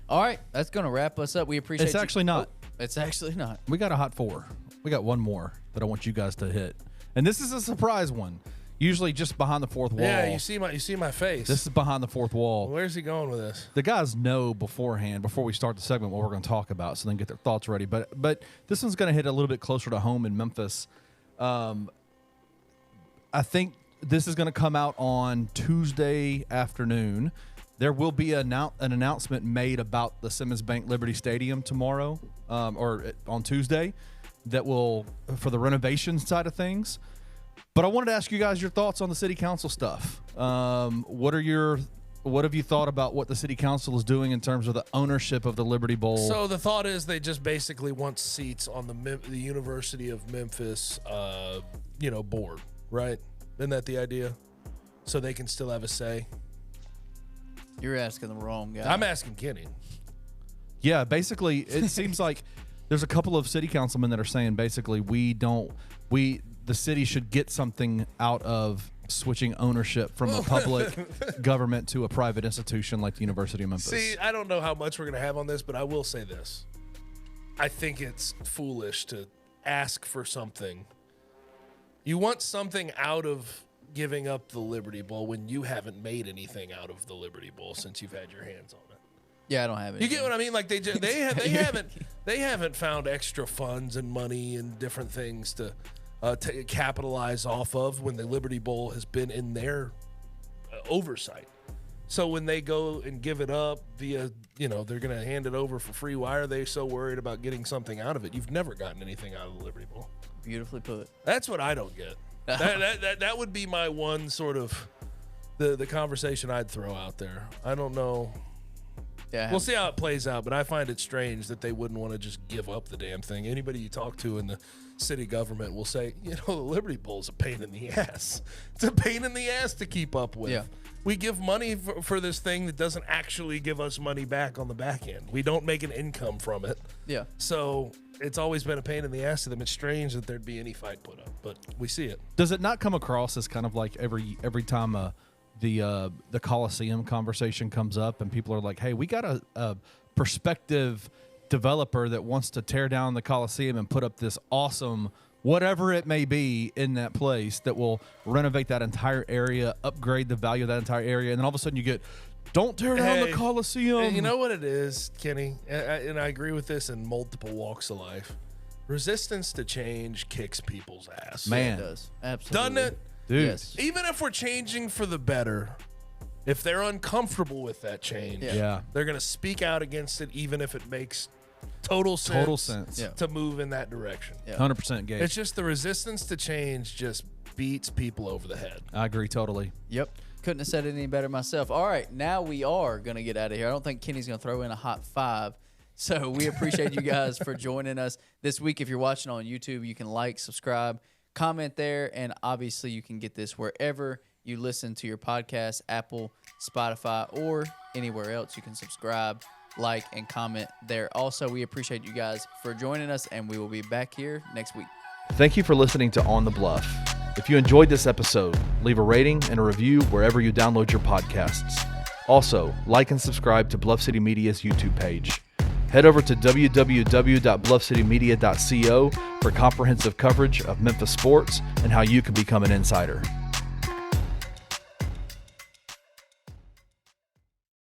Speaker 2: All right, that's going to wrap us up. We appreciate
Speaker 4: It's actually not.
Speaker 2: It's actually not.
Speaker 4: We got a hot 4. We got one more that I want you guys to hit. And this is a surprise one. Usually just behind the fourth wall.
Speaker 3: Yeah, you see my face.
Speaker 4: This is behind the fourth wall.
Speaker 3: Where's he going with this?
Speaker 4: The guys know beforehand, before we start the segment, what we're going to talk about, so they can get their thoughts ready. But this one's going to hit a little bit closer to home in Memphis. I think this is going to come out on Tuesday afternoon. There will be an announcement made about the Simmons Bank Liberty Stadium tomorrow or on Tuesday that will, for the renovation side of things. But I wanted to ask you guys your thoughts on the city council stuff. What have you thought about what the city council is doing in terms of the ownership of the Liberty Bowl?
Speaker 3: So the thought is they just basically want seats on the University of Memphis, board, right? Isn't that the idea? So they can still have a say.
Speaker 2: You're asking the wrong guy.
Speaker 3: I'm asking Kenny.
Speaker 4: Yeah, basically, it seems like there's a couple of city councilmen that are saying basically the city should get something out of switching ownership from a public government to a private institution like the University of Memphis.
Speaker 3: See, I don't know how much we're going to have on this, but I will say this. I think it's foolish to ask for something. You want something out of giving up the Liberty Bowl when you haven't made anything out of the Liberty Bowl since you've had your hands on it.
Speaker 2: Yeah, I don't have it.
Speaker 3: You get what I mean? Like they haven't found extra funds and money and different things to capitalize off of when the Liberty Bowl has been in their oversight. So when they go and give it up via, they're going to hand it over for free. Why are they so worried about getting something out of it? You've never gotten anything out of the Liberty Bowl.
Speaker 2: Beautifully put.
Speaker 3: That's what I don't get. That would be my one sort of the conversation I'd throw out there. I don't know.
Speaker 2: Yeah,
Speaker 3: We'll see how it plays out, but I find it strange that they wouldn't want to just give up the damn thing. Anybody you talk to in the city government will say, the Liberty Bowl is a pain in the ass. It's a pain in the ass to keep up with.
Speaker 2: Yeah.
Speaker 3: we give money for this thing that doesn't actually give us money back on the back end. We don't make an income from it.
Speaker 2: Yeah.
Speaker 3: So it's always been a pain in the ass to them. It's strange that there'd be any fight put up, but we see it.
Speaker 4: Does it not come across as kind of like every time the Coliseum conversation comes up and people are like, hey, we got a prospective developer that wants to tear down the Coliseum and put up this awesome whatever it may be in that place that will renovate that entire area, upgrade the value of that entire area, and then all of a sudden you get, don't tear down the Coliseum.
Speaker 3: You know what it is, Kenny? And I agree with this in multiple walks of life. Resistance to change kicks people's ass.
Speaker 4: Man.
Speaker 2: It does. Absolutely.
Speaker 3: Doesn't it?
Speaker 4: Dude.
Speaker 2: Yes.
Speaker 3: Even if we're changing for the better, if they're uncomfortable with that change,
Speaker 4: Yeah.
Speaker 3: they're going to speak out against it, even if it makes total sense,
Speaker 2: Yeah.
Speaker 3: to move in that direction.
Speaker 2: Yeah.
Speaker 4: 100% gay.
Speaker 3: It's just the resistance to change just beats people over the head.
Speaker 4: I agree totally.
Speaker 2: Yep. Couldn't have said it any better myself. All right, now we are going to get out of here. I don't think Kenny's going to throw in a hot 5. So we appreciate you guys for joining us this week. If you're watching on YouTube, you can like, subscribe, comment there, and obviously you can get this wherever you listen to your podcast, Apple, Spotify, or anywhere else. You can subscribe, like, and comment there. Also, we appreciate you guys for joining us, and we will be back here next week.
Speaker 4: Thank you for listening to On the Bluff. If you enjoyed this episode, leave a rating and a review wherever you download your podcasts. Also, like and subscribe to Bluff City Media's YouTube page. Head over to www.bluffcitymedia.co for comprehensive coverage of Memphis sports and how you can become an insider.